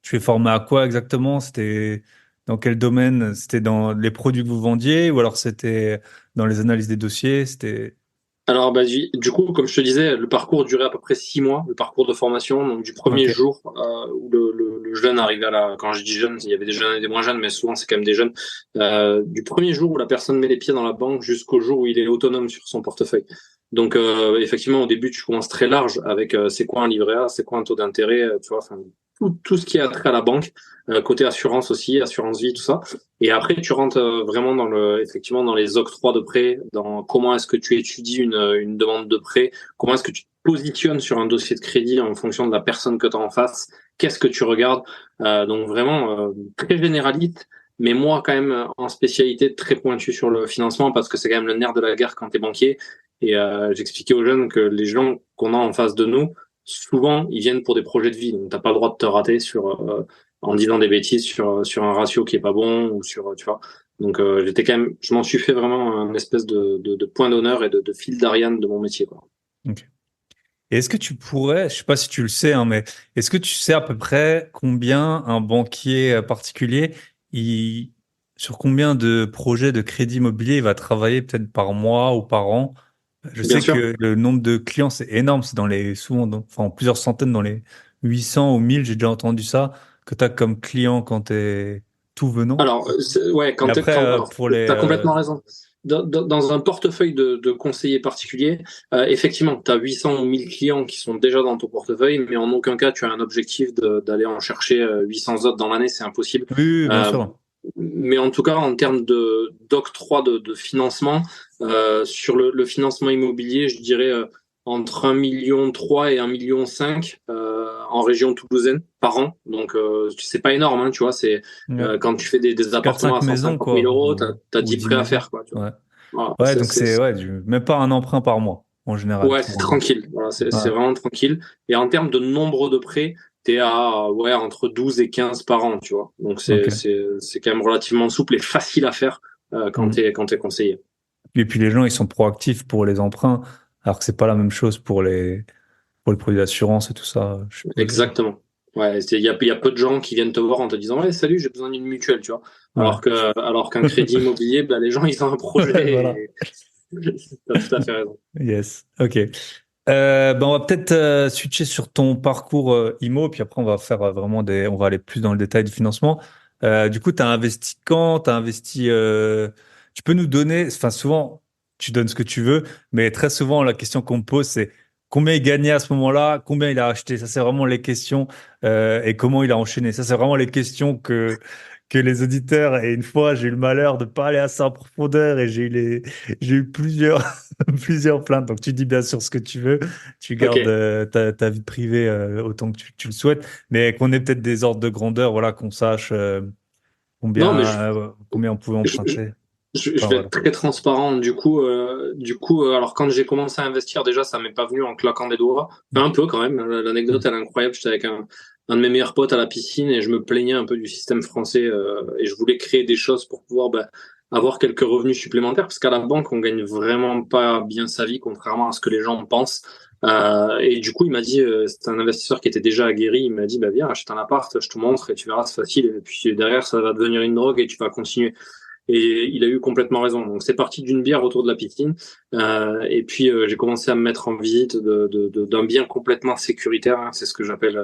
tu es formé à quoi exactement? C'était dans quel domaine? C'était dans les produits que vous vendiez ou alors c'était dans les analyses des dossiers? C'était. Alors, bah, du coup, comme je te disais, le parcours durait à peu près 6 mois, le parcours de formation. Donc, du premier Ok. jour où le jeune arrivait quand je dis jeune, il y avait des jeunes et des moins jeunes, mais souvent c'est quand même des jeunes. Du premier jour où la personne met les pieds dans la banque jusqu'au jour où il est autonome sur son portefeuille. Donc, effectivement, au début, tu commences très large avec c'est quoi un livret A, c'est quoi un taux d'intérêt, tu vois, enfin, tout ce qui a trait à la banque, côté assurance aussi, assurance vie, tout ça. Et après, tu rentres vraiment effectivement, dans les octrois de prêt, dans comment est-ce que tu étudies une demande de prêt, comment est-ce que tu te positionnes sur un dossier de crédit en fonction de la personne que tu as en face, qu'est-ce que tu regardes. Donc vraiment très généraliste, mais moi quand même en spécialité très pointue sur le financement parce que c'est quand même le nerf de la guerre quand tu es banquier. Et j'expliquais aux jeunes que les gens qu'on a en face de nous, souvent, ils viennent pour des projets de vie. Donc, t'as pas le droit de te rater en disant des bêtises sur un ratio qui est pas bon ou tu vois. Donc, je m'en suis fait vraiment un espèce de point d'honneur et de fil d'Ariane de mon métier, quoi. Ok. Et est-ce que tu pourrais, je sais pas si tu le sais, hein, mais est-ce que tu sais à peu près combien un banquier particulier, il, sur combien de projets de crédit immobilier il va travailler peut-être par mois ou par an? Je Bien sais sûr. que le nombre de clients, c'est énorme, c'est souvent, enfin, plusieurs centaines dans les 800 ou 1000, j'ai déjà entendu ça, que tu as comme client quand tu es tout venant. Alors, ouais, Mais après, alors, pour les, t'as complètement raison. Dans un portefeuille de conseillers particuliers, effectivement, tu as 800 ou 1000 clients qui sont déjà dans ton portefeuille, mais en aucun cas tu as un objectif d'aller en chercher 800 autres dans l'année, c'est impossible. oui, oui, bien Euh, sûr. mais en tout cas, en termes d'octroi de financement, sur le financement immobilier, je dirais entre 1,3 million et 1,5 million en région toulousaine par an. Donc, c'est pas énorme, hein, tu vois. Ouais. Quand tu fais des appartements 4-5 à maisons, 150 000 quoi, euros, t'as ou 10 10 prêts à maisons. faire, quoi, tu vois. Ouais. Voilà, Ouais, donc c'est ouais, même pas un emprunt par mois, en général, ouais, c'est pour un. tranquille. Voilà, c'est Ouais. vraiment tranquille. Et en termes de nombre de prêts, t'es à ouais, entre 12 et 15 par an, tu vois. Donc, Ok. c'est quand même relativement souple et facile à faire Mm. quand t'es conseillé. Et puis les gens, ils sont proactifs pour les emprunts, alors que c'est pas la même chose pour les produits d'assurance et tout ça, je suppose. Exactement. Ouais, il y a peu de gens qui viennent te voir en te disant ouais, salut, j'ai besoin d'une mutuelle, tu vois. Ouais. Alors qu'un crédit immobilier, bah, les gens, ils ont un Ouais, projet voilà. et t'as tout à fait raison. Yes. Ok. Ben on va peut-être switcher sur ton parcours IMO, puis après on va faire on va aller plus dans le détail du financement. Du coup, tu as investi quand? T'as investi. Tu peux nous donner, enfin souvent, tu donnes ce que tu veux, mais très souvent la question qu'on me pose c'est combien il gagnait à ce moment-là, combien il a acheté. Ça c'est vraiment les questions et comment il a enchaîné. Ça c'est vraiment les questions que les auditeurs. Et une fois, j'ai eu le malheur de pas aller assez en profondeur et j'ai eu plusieurs plusieurs plaintes. Donc, tu dis bien sûr ce que tu veux. Tu gardes Ok. ta vie privée autant que tu le souhaites. Mais qu'on ait peut-être des ordres de grandeur, voilà, qu'on sache Non, mais combien on pouvait je, je, emprunter. je Enfin, vais voilà. être très transparent. Alors quand j'ai commencé à investir, déjà, ça m'est pas venu en claquant des doigts. Enfin, un peu quand même. L'anecdote, elle est incroyable. J'étais avec un de mes meilleurs potes à la piscine et je me plaignais un peu du système français et je voulais créer des choses pour pouvoir avoir quelques revenus supplémentaires parce qu'à la banque, on gagne vraiment pas bien sa vie, contrairement à ce que les gens pensent. Et du coup, il m'a dit, c'est un investisseur qui était déjà aguerri, il m'a dit, bah viens, achète un appart, je te montre et tu verras, c'est facile. Et puis derrière, ça va devenir une drogue et tu vas continuer. Et il a eu complètement raison. Donc c'est parti d'une bière autour de la piscine. Et puis j'ai commencé à me mettre en visite d'un bien complètement sécuritaire. Hein, c'est ce que j'appelle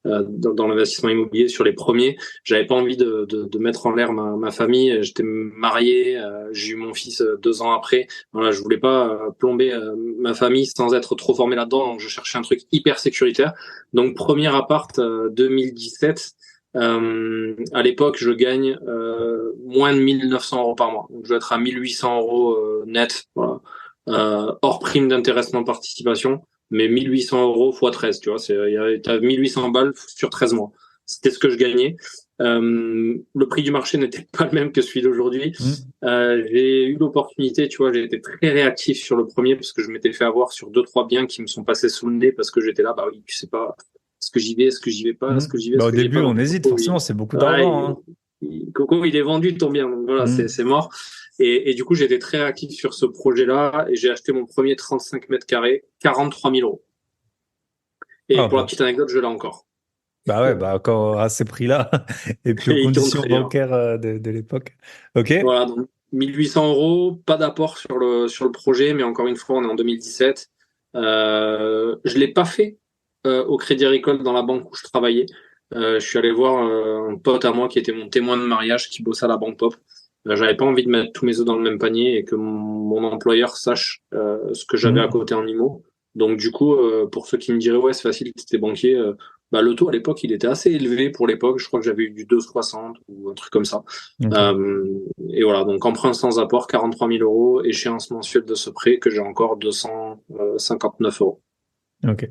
dans l'investissement immobilier sur les premiers. J'avais pas envie de mettre en l'air ma famille. J'étais marié. J'ai eu mon fils 2 ans après. Voilà, je voulais pas plomber ma famille sans être trop formé là-dedans. Donc je cherchais un truc hyper sécuritaire. Donc premier appart 2017. À l'époque, je gagne moins de 1900 € par mois. Donc, je dois être à 1800 € net, voilà. Hors prime d'intéressement participation, mais 1800 € fois 13, tu vois, t'as 1800 balles sur 13 mois. C'était ce que je gagnais. Le prix du marché n'était pas le même que celui d'aujourd'hui. J'ai eu l'opportunité, tu vois, j'ai été très réactif sur le premier parce que je m'étais fait avoir sur 2-3 biens qui me sont passés sous le nez parce que j'étais là, bah oui, tu sais pas, est-ce que j'y vais, est-ce que j'y vais pas, est-ce que j'y vais, Bah, est-ce au que j'y vais début, pas. on Donc, hésite, Coco, forcément, c'est beaucoup d'argent. Hein. Coco, il est vendu ton bien, donc voilà, c'est mort. Et du coup, j'étais très réactif sur ce projet-là et j'ai acheté mon premier 35 mètres carrés, 43 000 €. Et Ah, pour la bah. petite anecdote, je l'ai encore. Bah ouais, bah encore à ces prix-là, et puis aux Et il tourne conditions très bien. bancaires de l'époque. Ok. Voilà, donc 1800 €, pas d'apport sur le projet, mais encore une fois, on est en 2017. Je l'ai pas fait au Crédit Agricole dans la banque où je travaillais. Je suis allé voir un pote à moi qui était mon témoin de mariage, qui bossait à la Banque Pop. J'avais pas envie de mettre tous mes œufs dans le même panier et que mon employeur sache ce que j'avais à Mhm. côté en IMO. Donc du coup, pour ceux qui me diraient ouais c'est facile, t'es banquier, bah, le taux à l'époque il était assez élevé pour l'époque. Je crois que j'avais eu du 2,60 ou un truc comme ça. Ok. Et voilà, donc emprunt sans apport, 43 000 €, échéance mensuelle de ce prêt que j'ai encore 259 €. Ok.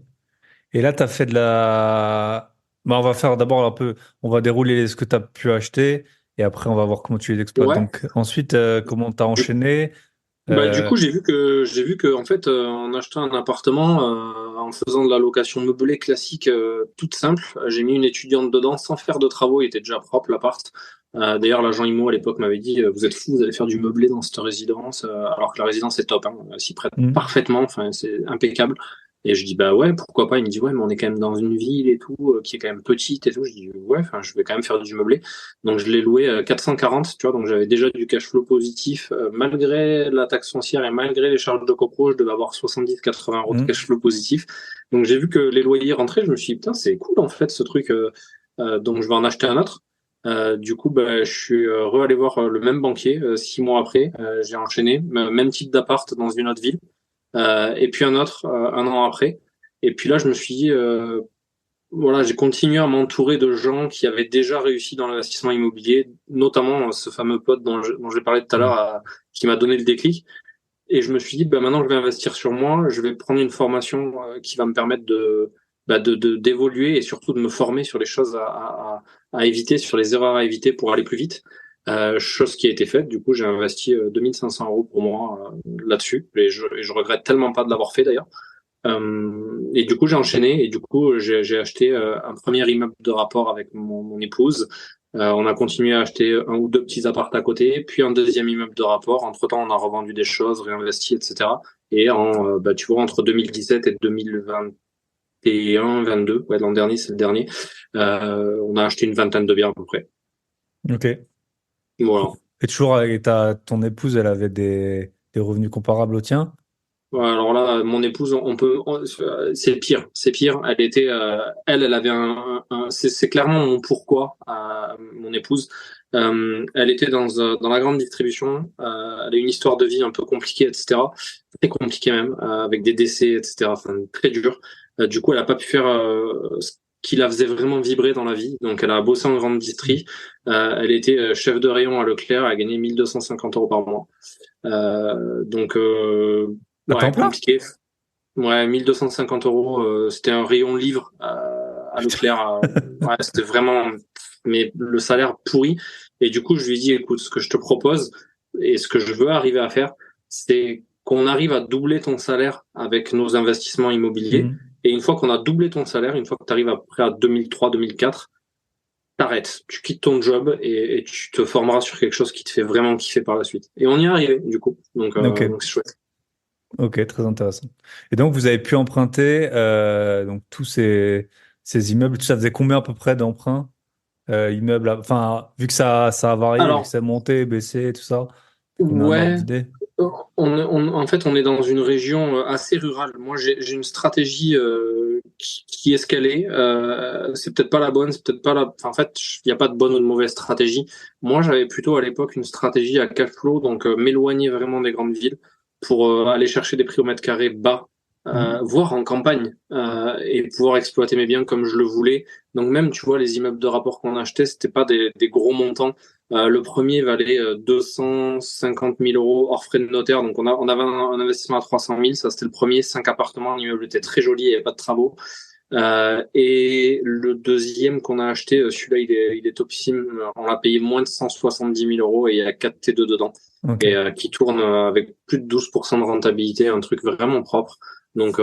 Et là, tu as fait de la. Bah, on va faire d'abord un peu. On va dérouler ce que tu as pu acheter et après, on va voir comment tu les exploites. Ouais. Donc, ensuite, comment tu as Du, enchaîné. du Euh, coup, j'ai vu que en fait, en achetant un appartement, en faisant de la location meublée classique, toute simple, j'ai mis une étudiante dedans sans faire de travaux. Il était déjà propre l'appart. D'ailleurs, l'agent IMO à l'époque m'avait dit, vous êtes fous, vous allez faire du meublé dans cette résidence, alors que la résidence est top, hein, elle s'y prête hmm. parfaitement. Enfin, c'est impeccable. Et je dis bah ouais, pourquoi pas. Il me dit ouais, mais on est quand même dans une ville et tout, qui est quand même petite et tout. Je dis ouais, enfin, je vais quand même faire du meublé. Donc je l'ai loué 440, tu vois, donc j'avais déjà du cash flow positif, malgré la taxe foncière et malgré les charges de copro, je devais avoir 70-80 € de Hmm. cash flow positif. Donc j'ai vu que les loyers rentraient, je me suis dit putain c'est cool en fait ce truc, donc je vais en acheter un autre. Du coup, bah, je suis re-allé voir le même banquier 6 mois après. J'ai enchaîné, même type d'appart dans une autre ville, et puis un autre 1 an après. Et puis là, je me suis dit, voilà, j'ai continué à m'entourer de gens qui avaient déjà réussi dans l'investissement immobilier, notamment ce fameux pote dont j'ai parlé tout à Hmm. l'heure, qui m'a donné le déclic. Et je me suis dit, bah, maintenant que je vais investir sur moi, je vais prendre une formation qui va me permettre d'évoluer et surtout de me former sur les choses à éviter, sur les erreurs à éviter pour aller plus vite. Chose qui a été faite. Du coup, j'ai investi 2500 € pour moi là-dessus. Et je regrette tellement pas de l'avoir fait d'ailleurs. Et du coup, j'ai enchaîné et du coup, j'ai acheté un premier immeuble de rapport avec mon épouse. On a continué à acheter un ou deux petits apparts à côté, puis un deuxième immeuble de rapport. Entre-temps, on a revendu des choses, réinvesti, etc. Et tu vois, entre 2017 et 2021, 22, ouais, l'an dernier, c'est le dernier, on a acheté une vingtaine de biens à peu près. Ok. Voilà. Et toujours avec ton épouse, elle avait des revenus comparables aux tiens? Ouais, alors là, mon épouse, c'est pire, c'est pire. Elle était, elle avait c'est clairement mon pourquoi, mon épouse. Elle était dans la grande distribution. Elle a une histoire de vie un peu compliquée, etc. Très compliquée même, avec des décès, etc. Enfin, très dur. Du coup, elle a pas pu faire ce qui la faisait vraiment vibrer dans la vie. Donc, elle a bossé en grande distrie. Elle était chef de rayon à Leclerc. Elle a gagné 1 250 € par mois. Donc, À temps ouais, plein? compliqué. Ouais, 1 250 €, c'était un rayon livre à Putain. Leclerc. Ouais, c'était vraiment, mais le salaire pourri. Et du coup, je lui ai dit, écoute, ce que je te propose et ce que je veux arriver à faire, c'est qu'on arrive à doubler ton salaire avec nos investissements immobiliers. Hmm. Et une fois qu'on a doublé ton salaire, une fois que tu arrives à peu près à 2003, 2004, t'arrêtes, tu quittes ton job et tu te formeras sur quelque chose qui te fait vraiment kiffer par la suite. Et on y est arrivé, du coup. Ok. Donc c'est chouette. Ok, très intéressant. Et donc, vous avez pu emprunter donc tous ces immeubles. Ça faisait combien à peu près d'emprunts immeuble, enfin, vu que ça a varié, vu que Alors, ça a monté, baissé, tout ça, on a un ordre ouais, d'idée. en fait, on est dans une région assez rurale. Moi, j'ai une stratégie qui est ce qu'elle est. C'est peut-être pas la bonne, c'est peut-être pas la. Enfin, en fait, il n'y a pas de bonne ou de mauvaise stratégie. Moi, j'avais plutôt à l'époque une stratégie à cash flow, donc m'éloigner vraiment des grandes villes pour aller chercher des prix au mètre carré bas, Mhm. voire en campagne, et pouvoir exploiter mes biens comme je le voulais. Donc même, tu vois, les immeubles de rapport qu'on achetait, c'était pas des gros montants. Le premier valait 250 000 euros hors frais de notaire. Donc, on avait un investissement à 300 000. Ça, c'était le premier. 5 appartements. L'immeuble était très joli. Il n'y avait pas de travaux. Et le deuxième qu'on a acheté, celui-là, il est topissime. On l'a payé moins de 170 000 euros et il y a 4 T2 dedans. Ok. Et qui tourne avec plus de 12% de rentabilité. Un truc vraiment propre. Donc,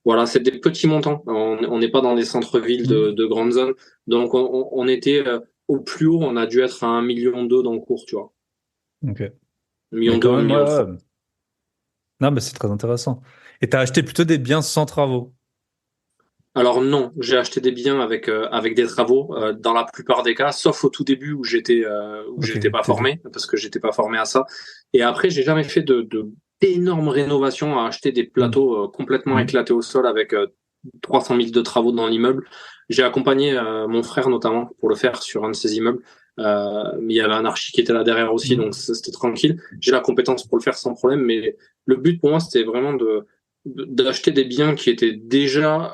voilà, c'est des petits montants. On n'est pas dans des centres-villes Mhm. de grandes zones. Donc, on était au plus haut, on a dû être à 1,2 million dans le cours, tu vois. Ok. 1,2 million, Mais quand 1,3 même, ouais, million. ouais. Non, mais c'est très intéressant. Et tu as acheté plutôt des biens sans travaux. Alors non, j'ai acheté des biens avec des travaux dans la plupart des cas, sauf au tout début où Ok. j'étais pas formé parce que j'étais pas formé à ça. Et après, j'ai jamais fait d'énormes rénovations à acheter des Mhm. plateaux complètement Mhm. éclatés au sol avec 300 000 de travaux dans l'immeuble. J'ai accompagné mon frère notamment pour le faire sur un de ces immeubles. Mais il y avait un archi qui était là derrière aussi, donc Mhm. c'était tranquille. J'ai la compétence pour le faire sans problème, mais le but pour moi, c'était vraiment d'acheter des biens qui étaient déjà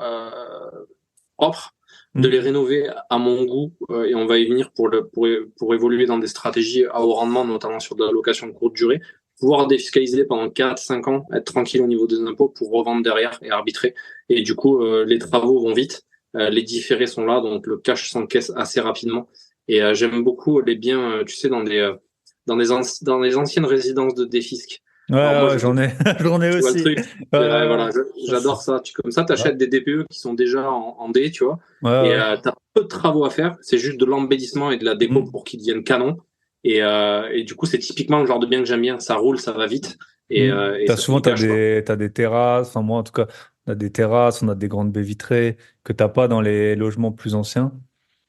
propres, de les Mhm. rénover à mon goût, et on va y venir pour évoluer dans des stratégies à haut rendement, notamment sur de la location de courte durée, pouvoir défiscaliser pendant 4 5 ans, être tranquille au niveau des impôts pour revendre derrière et arbitrer. Et du coup, les travaux vont vite, les différés sont là, donc le cash s'encaisse assez rapidement. Et j'aime beaucoup les biens, tu sais, dans les anciennes résidences de défisc. Ouais, Alors moi, ouais, j'en ai, j'en ai tu vois le aussi. truc. Ouais, Voilà, ouais, ça, j'adore ça. Comme ça, tu ouais, achètes des DPE qui sont déjà en D, tu vois, ouais, et ouais. tu as peu de travaux à faire. C'est juste de l'embellissement et de la déco Mhm. pour qu'ils deviennent canon. Et du coup, c'est typiquement le genre de bien que j'aime bien. Ça roule, ça va vite et ça fait Souvent, du cash, quoi. t'as des terrasses. Enfin, moi, en tout cas, on a des terrasses, on a des grandes baies vitrées que t'as pas dans les logements plus anciens.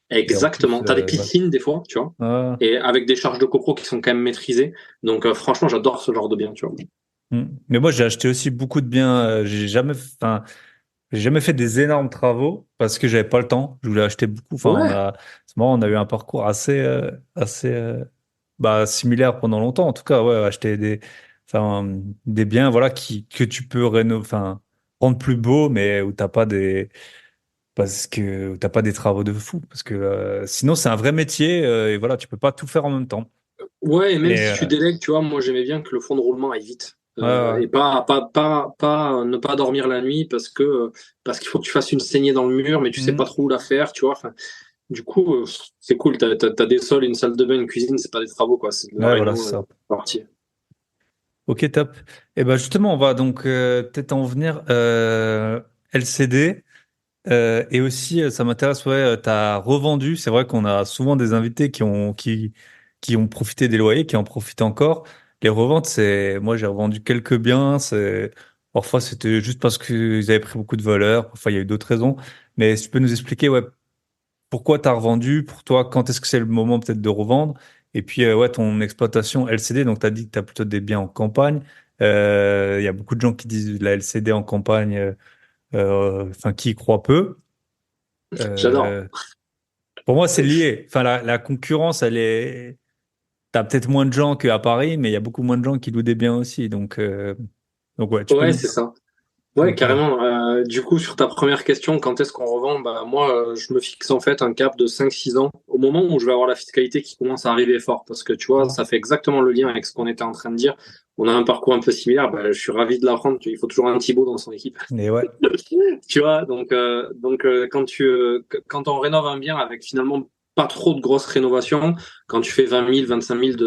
Et en plus, Exactement. Tu as des ouais. piscines, des fois, tu vois, Ouais. et avec des charges de copro qui sont quand même maîtrisées. Donc, franchement, j'adore ce genre de bien, tu vois. Mais moi, j'ai acheté aussi beaucoup de biens. Enfin, j'ai jamais fait des énormes travaux parce que j'avais pas le temps. Je voulais acheter beaucoup. Enfin, Ouais, c'est marrant, on a eu un parcours assez, bah, similaire pendant longtemps. En tout cas, ouais, acheter enfin, des biens, voilà, que tu peux rénover, enfin, rendre plus beau, mais où t'as pas où t'as pas des travaux de fou. Parce que sinon, c'est un vrai métier et voilà, tu peux pas tout faire en même temps. ouais, et même Et si tu délègues, tu vois, moi j'aimais bien que le fond de roulement aille vite. ouais, ouais. Et pas ne pas dormir la nuit parce qu'il faut que tu fasses une saignée dans le mur, mais tu sais pas Hmm. trop où la faire, tu vois. Enfin, du coup, c'est cool. T'as des sols, une salle de bain, une cuisine, c'est pas des travaux, quoi. C'est de la Ouais, voilà, réno c'est ça. partie. Ok, top. Et ben justement, on va donc peut-être en venir LCD. Et aussi, ça m'intéresse, ouais, tu as revendu. C'est vrai qu'on a souvent des invités qui ont profité des loyers, qui en profitent encore. Les reventes, moi, j'ai revendu quelques biens. Parfois, c'était juste parce qu'ils avaient pris beaucoup de valeur. Parfois, il y a eu d'autres raisons. Mais si tu peux nous expliquer, ouais, pourquoi tu as revendu? Pour toi, quand est-ce que c'est le moment peut-être de revendre? Et puis, ouais, ton exploitation LCD, donc tu as dit que tu as plutôt des biens en campagne. Il y a beaucoup de gens qui disent la LCD en campagne, enfin, qui y croient peu. J'adore. Euh, pour moi, c'est lié. Enfin, la concurrence, t'as peut-être moins de gens qu'à Paris, mais il y a beaucoup moins de gens qui louent des biens aussi. Donc ouais, tu peux Ouais, nous c'est dire ça. Ouais, un peu. carrément. Du coup, sur ta première question, quand est-ce qu'on revend? Bah, moi, je me fixe en fait un cap de 5 6 ans, au moment où je vais avoir la fiscalité qui commence à arriver fort. Parce que tu vois, ça fait exactement le lien avec ce qu'on était en train de dire. On a un parcours un peu similaire. Bah, je suis ravi de l'apprendre. Il faut toujours un Thibaut dans son équipe. Mais ouais. Tu vois, quand on rénove un bien avec finalement pas trop de grosses rénovations, quand tu fais 20 000, 25 000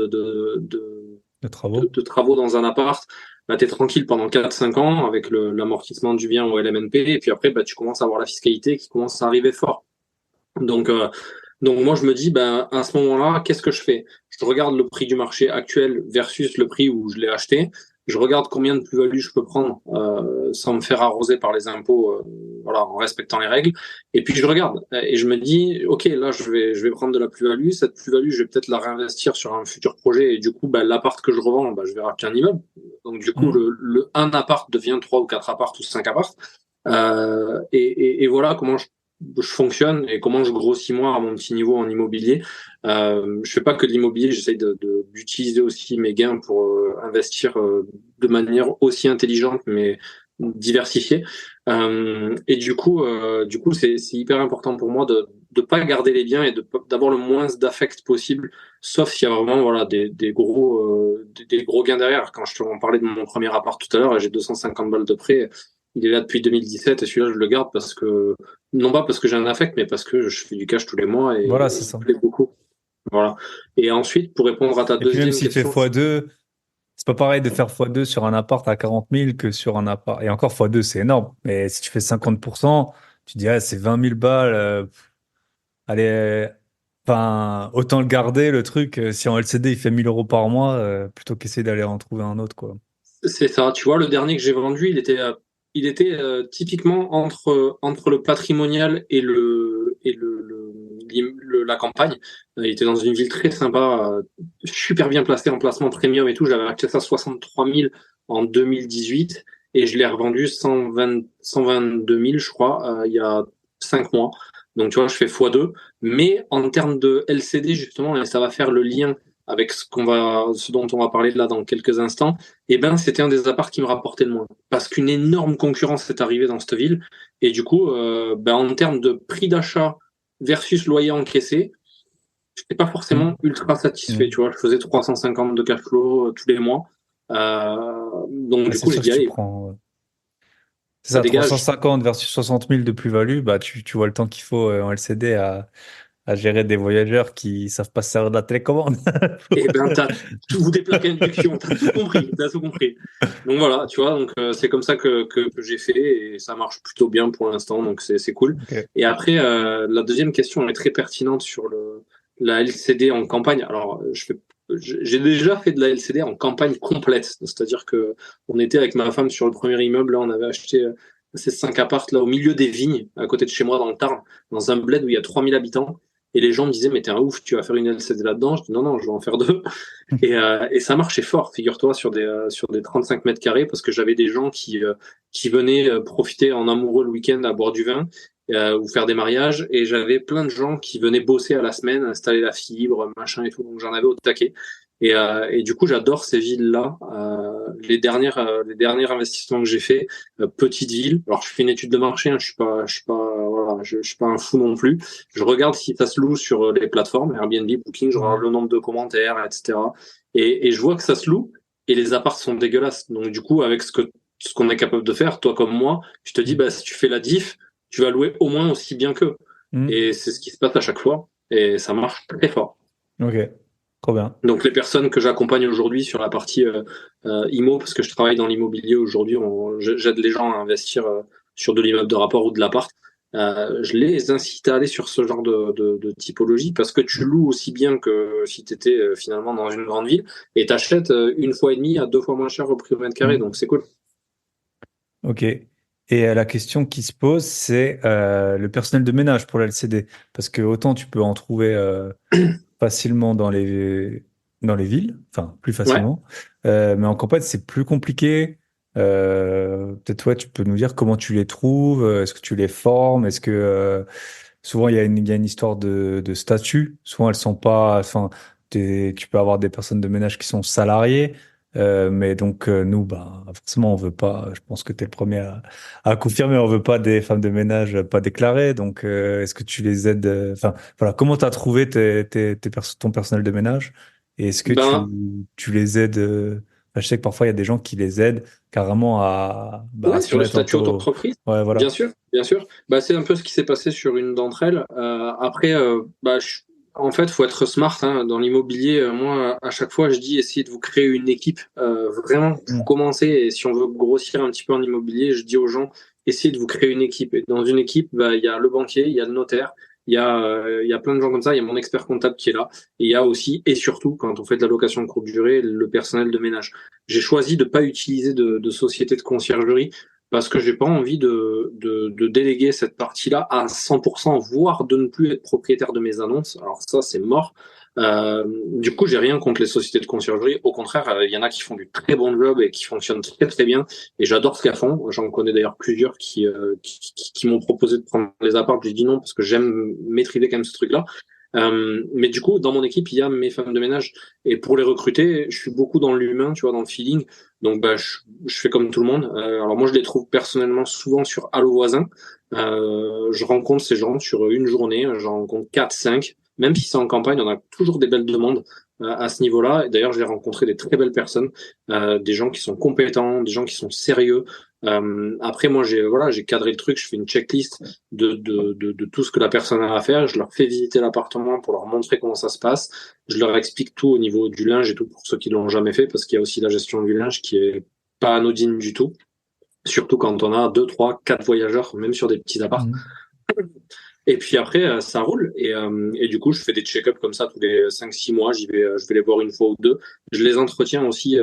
Les travaux. de travaux dans un appart, bah, tu es tranquille pendant 4 5 ans avec l'amortissement du bien au LMNP, et puis après, bah, tu commences à avoir la fiscalité qui commence à arriver fort. Donc, euh, donc moi, je me dis, ben, à ce moment-là, qu'est-ce que je fais? Je regarde le prix du marché actuel versus le prix où je l'ai acheté. je regarde combien de plus-value je peux prendre sans me faire arroser par les impôts, voilà, en respectant les règles. Et puis je regarde et je me dis, ok, là je vais prendre de la plus-value. Cette plus-value, je vais peut-être la réinvestir sur un futur projet et du coup, l'appart que je revends, je vais racheter un immeuble. Donc du coup, Mhm. le un appart devient 3 ou 4 apparts ou 5 apparts. Et voilà comment je fonctionne et comment je grossis moi à mon petit niveau en immobilier. Je fais pas que de l'immobilier, j'essaye d'utiliser aussi mes gains pour investir de manière aussi intelligente mais diversifiée. Et du coup, c'est hyper important pour moi de pas garder les biens et d'avoir le moins d'affect possible, sauf s'il y a vraiment voilà des gros gains derrière. Quand je te parlais de mon premier appart tout à l'heure, j'ai 250 balles de prêt. Il est là depuis 2017 et celui-là je le garde parce que non pas parce que j'ai un affect, mais parce que je fais du cash tous les mois et Voilà, c'est il me ça. plaît beaucoup. Voilà. Et ensuite, pour répondre à ta Et puis même deuxième s'il fait question, x2, c'est pas pareil de faire x2 sur un appart à 40 000 que sur un appart. Et encore x2, c'est énorme. Mais si tu fais 50%, tu dis, ah, c'est 20 000 balles. Allez, enfin, autant le garder, le truc. Si en LCD, il fait 1 000 € par mois, plutôt qu'essayer d'aller en trouver un autre, quoi. c'est ça. Tu vois, le dernier que j'ai vendu, il était typiquement entre le patrimonial et la campagne. Il était dans une ville très sympa, super bien placé en placement premium et tout. J'avais acheté ça 63 000 en 2018 et je l'ai revendu 122 000, je crois, il y a 5 mois. Donc, tu vois, je fais x2. Mais en termes de LCD, justement, et ça va faire le lien avec ce dont on va parler là dans quelques instants, eh ben, c'était un des apparts qui me rapportait le moins. Parce qu'une énorme concurrence est arrivée dans cette ville. Et du coup, en termes de prix d'achat versus loyer encaissé, je n'étais pas Mm. forcément ultra satisfait. Mm. Tu vois, je faisais 350 de cash flow tous les mois. Donc, Ah, du c'est coup, j'ai sûr que dit, tu allez, prends. C'est ça ça, dégage. 350 versus 60 000 de plus-value, bah, tu vois le temps qu'il faut en LCD à gérer des voyageurs qui savent pas se servir de la télécommande. Et ben, t'as tout des plaques à induction, t'as tout compris, t'as tout compris. Donc voilà, tu vois, donc c'est comme ça que j'ai fait et ça marche plutôt bien pour l'instant, donc c'est cool. Ok. Et après, la deuxième question est très pertinente sur la LCD en campagne. Alors, j'ai déjà fait de la LCD en campagne complète, c'est-à-dire que on était avec ma femme sur le premier immeuble, là, on avait acheté ces 5 apparts là au milieu des vignes, à côté de chez moi dans le Tarn, dans un bled où il y a 3 000 habitants. Et les gens me disaient, mais t'es un ouf, tu vas faire une LCD là-dedans. Je dis, non, non, je vais en faire deux. Et ça marchait fort, figure-toi, sur des 35 mètres carrés, parce que j'avais des gens qui venaient profiter en amoureux le week-end à boire du vin ou faire des mariages. Et j'avais plein de gens qui venaient bosser à la semaine, installer la fibre, machin et tout. Donc j'en avais au taquet. Et du coup, j'adore ces villes-là. Les derniers investissements que j'ai faits, petites villes. Alors, je fais une étude de marché. Hein, je suis pas un fou non plus. Je regarde si ça se loue sur les plateformes, Airbnb, Booking. Je regarde Mhm. le nombre de commentaires, etc. Et je vois que ça se loue. Et les apparts sont dégueulasses. Donc, du coup, avec ce qu'on est capable de faire, toi comme moi, je te dis, bah, si tu fais la diff, tu vas louer au moins aussi bien qu'eux. Mhm. Et c'est ce qui se passe à chaque fois. Et ça marche très fort. Ok, trop bien. Donc les personnes que j'accompagne aujourd'hui sur la partie IMO, parce que je travaille dans l'immobilier aujourd'hui, j'aide les gens à investir sur de l'immeuble de rapport ou de l'appart. Je les incite à aller sur ce genre de typologie parce que tu loues aussi bien que si tu étais finalement dans une grande ville et t'achètes une fois et demie à 2 fois moins cher au prix au mètre carré, Mhm. donc c'est cool. Ok. Et la question qui se pose, c'est le personnel de ménage pour la LCD. Parce que autant tu peux en trouver facilement dans les villes, enfin plus Ouais. facilement, mais en campagne, c'est plus compliqué. Peut-être, ouais, tu peux nous dire comment tu les trouves, est-ce que tu les formes, est-ce que souvent il y a une histoire de statut, souvent elles sont pas, enfin, tu peux avoir des personnes de ménage qui sont salariées. Mais donc nous, bah forcément on veut pas. Je pense que tu es le premier à confirmer. On veut pas des femmes de ménage pas déclarées. Donc est-ce que tu les aides? Enfin voilà, comment tu as trouvé ton personnel de ménage? Et est-ce que Ben tu les aides? Je sais que parfois il y a des gens qui les aident carrément à ouais, se sur le mettre un statut peu. auto-entreprise, Ouais, bien voilà. sûr, bien sûr. Bah, c'est un peu ce qui s'est passé sur une d'entre elles. Après, en fait, faut être smart hein, dans l'immobilier. Moi, à chaque fois, je dis essayez de vous créer une équipe vraiment pour Mm. commencer. Et si on veut grossir un petit peu en immobilier, je dis aux gens essayez de vous créer une équipe. Et dans une équipe, bah, il y a le banquier, il y a le notaire, il y a plein de gens comme ça. Il y a mon expert comptable qui est là. Et il y a aussi, et surtout, quand on fait de la location de courte durée, le personnel de ménage. J'ai choisi de pas utiliser de société de conciergerie parce que j'ai pas envie de déléguer cette partie-là à 100%, voire de ne plus être propriétaire de mes annonces. Alors ça, c'est mort. Du coup, j'ai rien contre les sociétés de conciergerie. Au contraire, il y en a qui font du très bon job et qui fonctionnent très très bien. Et j'adore ce qu'elles font. J'en connais d'ailleurs plusieurs qui m'ont proposé de prendre les apparts. J'ai dit non parce que j'aime maîtriser quand même ce truc-là. Mais du coup, dans mon équipe, il y a mes femmes de ménage. Et pour les recruter, je suis beaucoup dans l'humain, tu vois, dans le feeling. Donc, bah, je fais comme tout le monde. Alors moi, je les trouve personnellement souvent sur Allo Voisin. Je rencontre ces gens sur une journée. J'en rencontre 4, 5. Même si c'est en campagne, on a toujours des belles demandes à ce niveau-là. Et d'ailleurs, j'ai rencontré des très belles personnes, des gens qui sont compétents, des gens qui sont sérieux. Après, moi, j'ai cadré le truc. Je fais une checklist de tout ce que la personne a à faire. Je leur fais visiter l'appartement pour leur montrer comment ça se passe. Je leur explique tout au niveau du linge et tout pour ceux qui l'ont jamais fait, parce qu'il y a aussi la gestion du linge qui est pas anodine du tout. Surtout quand on a 2, 3, 4 voyageurs, même sur des petits apparts. Et puis après, ça roule. Et du coup, je fais des check-ups comme ça tous les 5-6 mois. Je vais les voir une fois ou deux. Je les entretiens aussi.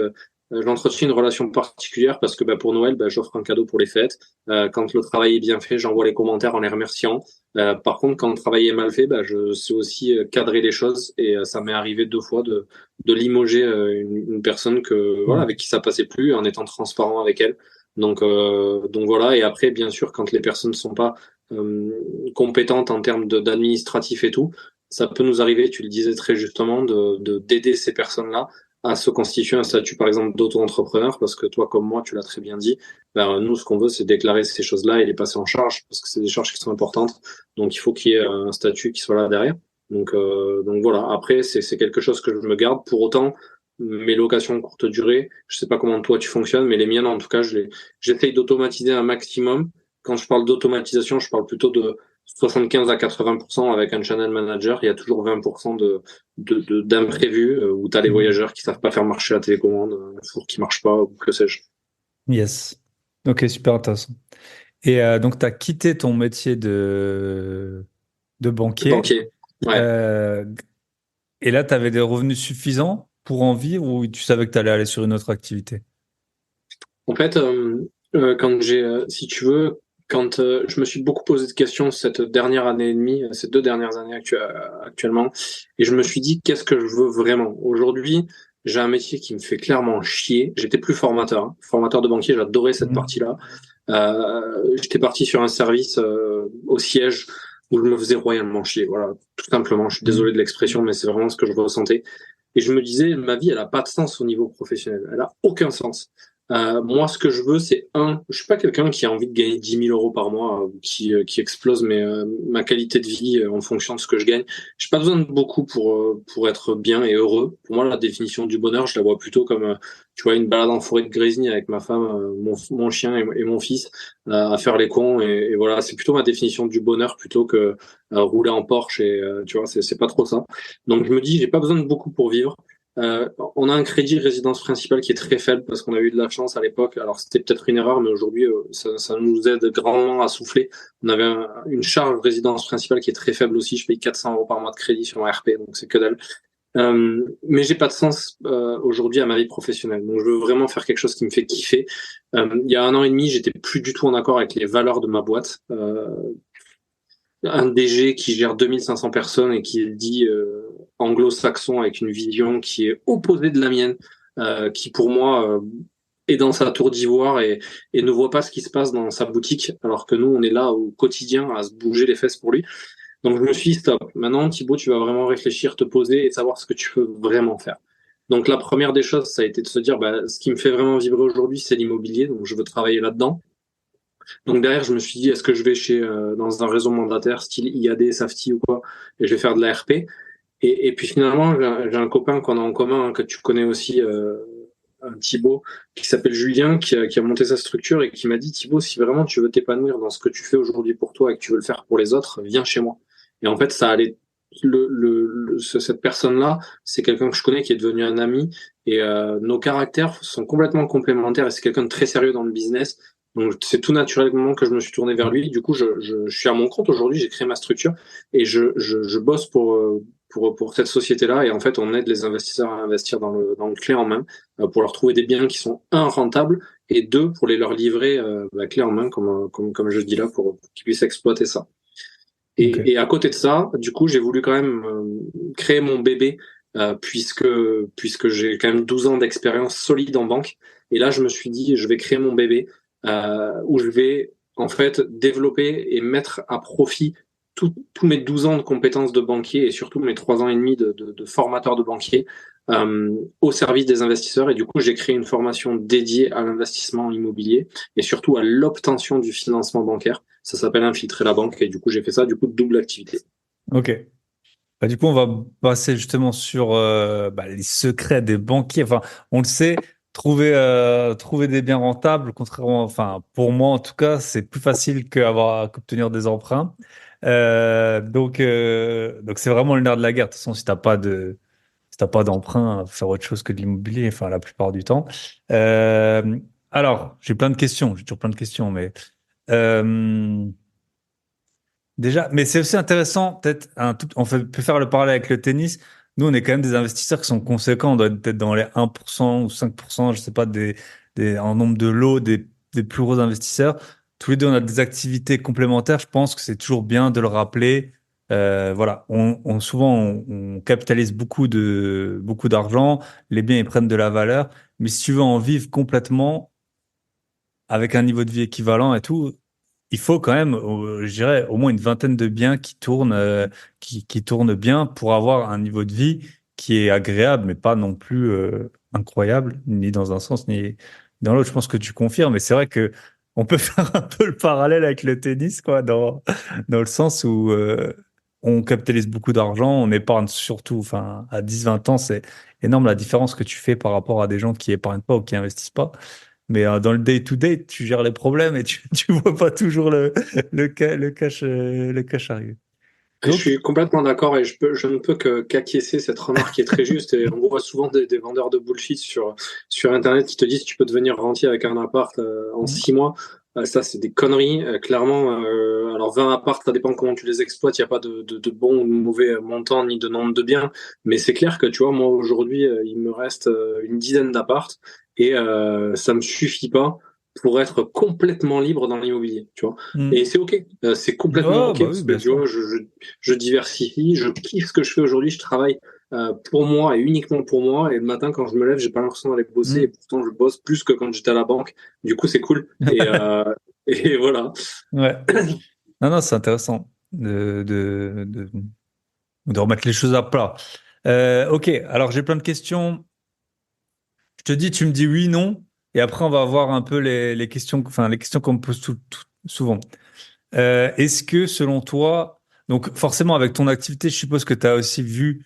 J'entretiens une relation particulière parce que pour Noël, j'offre un cadeau pour les fêtes. Quand le travail est bien fait, j'envoie les commentaires en les remerciant. Par contre, quand le travail est mal fait, je sais aussi cadrer les choses. Et ça m'est arrivé 2 fois de limoger une personne avec qui ça passait plus en étant transparent avec elle. Donc voilà. Et après, bien sûr, quand les personnes ne sont pas compétentes en termes d'administratif et tout, ça peut nous arriver, tu le disais très justement, d'aider ces personnes-là à se constituer un statut, par exemple, d'auto-entrepreneur, parce que toi, comme moi, tu l'as très bien dit, nous, ce qu'on veut, c'est déclarer ces choses-là et les passer en charge, parce que c'est des charges qui sont importantes. Donc, il faut qu'il y ait un statut qui soit là derrière. Donc voilà. Après, c'est quelque chose que je me garde. Pour autant, mes locations courte durée, je sais pas comment toi tu fonctionnes, mais les miennes, en tout cas, j'essaye d'automatiser un maximum. Quand je parle d'automatisation, je parle plutôt de 75 à 80% avec un channel manager. Il y a toujours 20% d'imprévus où tu as les voyageurs qui savent pas faire marcher la télécommande, un four qui marche pas, ou que sais-je. Yes. Ok, super intéressant. Et donc, tu as quitté ton métier de banquier. Banquier. Ouais. Et là, tu avais des revenus suffisants pour en vivre ou tu savais que tu allais aller sur une autre activité? En fait, si tu veux, quand je me suis beaucoup posé de questions cette dernière année et demie, ces 2 dernières années actuellement, et je me suis dit, qu'est-ce que je veux vraiment? Aujourd'hui, j'ai un métier qui me fait clairement chier. J'étais plus formateur, hein. Formateur de banquier, j'adorais cette partie-là. J'étais parti sur un service au siège où je me faisais royalement chier. Voilà, tout simplement. Je suis désolé de l'expression, mais c'est vraiment ce que je ressentais. Et je me disais, ma vie, elle a pas de sens au niveau professionnel. Elle a aucun sens. Moi, ce que je veux, c'est je suis pas quelqu'un qui a envie de gagner 10 000 euros par mois, qui explose ma qualité de vie en fonction de ce que je gagne. J'ai pas besoin de beaucoup pour être bien et heureux. Pour moi, la définition du bonheur, je la vois plutôt comme, tu vois, une balade en forêt de Grésny avec ma femme, mon chien et mon fils, à faire les cons. Et voilà, c'est plutôt ma définition du bonheur plutôt que rouler en Porsche. Et tu vois, c'est pas trop ça. Donc, je me dis, j'ai pas besoin de beaucoup pour vivre. On a un crédit résidence principale qui est très faible parce qu'on a eu de la chance à l'époque. Alors c'était peut-être une erreur, mais aujourd'hui ça nous aide grandement à souffler. On avait une charge résidence principale qui est très faible aussi. Je paye 400 euros par mois de crédit sur mon RP, donc c'est que dalle. Mais j'ai pas de sens aujourd'hui à ma vie professionnelle. Donc je veux vraiment faire quelque chose qui me fait kiffer. Il y a 1 an et demi, j'étais plus du tout en accord avec les valeurs de ma boîte. Un DG qui gère 2500 personnes et qui est dit anglo-saxon avec une vision qui est opposée de la mienne, qui pour moi est dans sa tour d'ivoire et ne voit pas ce qui se passe dans sa boutique, alors que nous, on est là au quotidien à se bouger les fesses pour lui. Donc je me suis dit, stop, maintenant Thibaut, tu vas vraiment réfléchir, te poser et savoir ce que tu veux vraiment faire. Donc la première des choses, ça a été de se dire, ce qui me fait vraiment vibrer aujourd'hui, c'est l'immobilier, donc je veux travailler là-dedans. Donc derrière, je me suis dit, est-ce que je vais dans un réseau mandataire, style IAD, Safety ou quoi, et je vais faire de la RP. Et puis finalement, j'ai un copain qu'on a en commun, que tu connais aussi, un Thibaut, qui s'appelle Julien, qui a monté sa structure et qui m'a dit, Thibaut, si vraiment tu veux t'épanouir dans ce que tu fais aujourd'hui pour toi et que tu veux le faire pour les autres, viens chez moi. Et en fait, ça allait. Cette personne-là, c'est quelqu'un que je connais qui est devenu un ami et nos caractères sont complètement complémentaires et c'est quelqu'un de très sérieux dans le business Donc c'est tout naturellement que je me suis tourné vers lui. Du coup, je suis à mon compte aujourd'hui, j'ai créé ma structure et je bosse pour cette société-là. Et en fait, on aide les investisseurs à investir dans le clé en main pour leur trouver des biens qui sont, un, rentables et deux, pour leur livrer clé en main, comme je dis là, pour qu'ils puissent exploiter ça. Ok. Et à côté de ça, du coup, j'ai voulu quand même créer mon bébé puisque j'ai quand même 12 ans d'expérience solide en banque. Et là, je me suis dit, je vais créer mon bébé où je vais en fait développer et mettre à profit tous mes 12 ans de compétences de banquier et surtout mes 3 ans et demi de formateur de banquier au service des investisseurs. Et du coup, j'ai créé une formation dédiée à l'investissement immobilier et surtout à l'obtention du financement bancaire. Ça s'appelle Infiltrer la banque et du coup, j'ai fait ça, du coup, double activité. Ok. Bah, du coup, on va passer justement sur les secrets des banquiers. Enfin, on le sait, trouver des biens rentables, contrairement, enfin, pour moi en tout cas, c'est plus facile qu'obtenir des emprunts. Donc c'est vraiment le nerf de la guerre. De toute façon, si t'as pas d'emprunt, faire autre chose que de l'immobilier, enfin, la plupart du temps. Euh, alors, j'ai toujours plein de questions, mais euh, déjà, mais c'est aussi intéressant, peut-être peut faire le parallèle avec le tennis. Nous, on est quand même des investisseurs qui sont conséquents. On doit être peut-être dans les 1% ou 5%, je sais pas, en nombre de lots des plus gros investisseurs. Tous les deux, on a des activités complémentaires. Je pense que c'est toujours bien de le rappeler. Voilà, souvent, on capitalise beaucoup d'argent. Les biens, ils prennent de la valeur. Mais si tu veux en vivre complètement, avec un niveau de vie équivalent et tout, il faut quand même, je dirais, au moins une vingtaine de biens qui tournent bien pour avoir un niveau de vie qui est agréable, mais pas non plus incroyable, ni dans un sens, ni dans l'autre. Je pense que tu confirmes, mais c'est vrai que on peut faire un peu le parallèle avec le tennis, quoi, dans le sens où on capitalise beaucoup d'argent, on épargne surtout, enfin, à 10-20 ans, c'est énorme la différence que tu fais par rapport à des gens qui épargnent pas ou qui investissent pas. Mais dans le day-to-day, tu gères les problèmes et tu vois pas toujours le cash arriver. Je Donc, suis complètement d'accord et je ne peux qu'acquiescer cette remarque qui est très juste. Et on voit souvent des vendeurs de bullshit sur Internet qui te disent tu peux devenir rentier avec un appart en 6 mois. Ça, c'est des conneries. Clairement, alors 20 apparts, ça dépend comment tu les exploites. Il n'y a pas de bon ou de mauvais montant ni de nombre de biens. Mais c'est clair que, tu vois, moi, aujourd'hui, il me reste une dizaine d'apparts et ça me suffit pas pour être complètement libre dans l'immobilier, tu vois. Et c'est OK. C'est complètement oh, OK bah oui, parce que, bien tu sûr. vois, je diversifie, je kiffe ce que je fais aujourd'hui, je travaille pour moi et uniquement pour moi. Et le matin, quand je me lève, j'ai pas l'impression d'aller bosser et Hmm. pourtant je bosse plus que quand j'étais à la banque. Du coup, c'est cool. Et voilà. Ouais. Non, non, c'est intéressant de remettre les choses à plat. Ok, alors j'ai plein de questions. Je te dis, tu me dis oui, non, et après on va voir un peu les questions, enfin les questions qu'on me pose souvent. Est-ce que selon toi, donc forcément avec ton activité, je suppose que tu as aussi vu,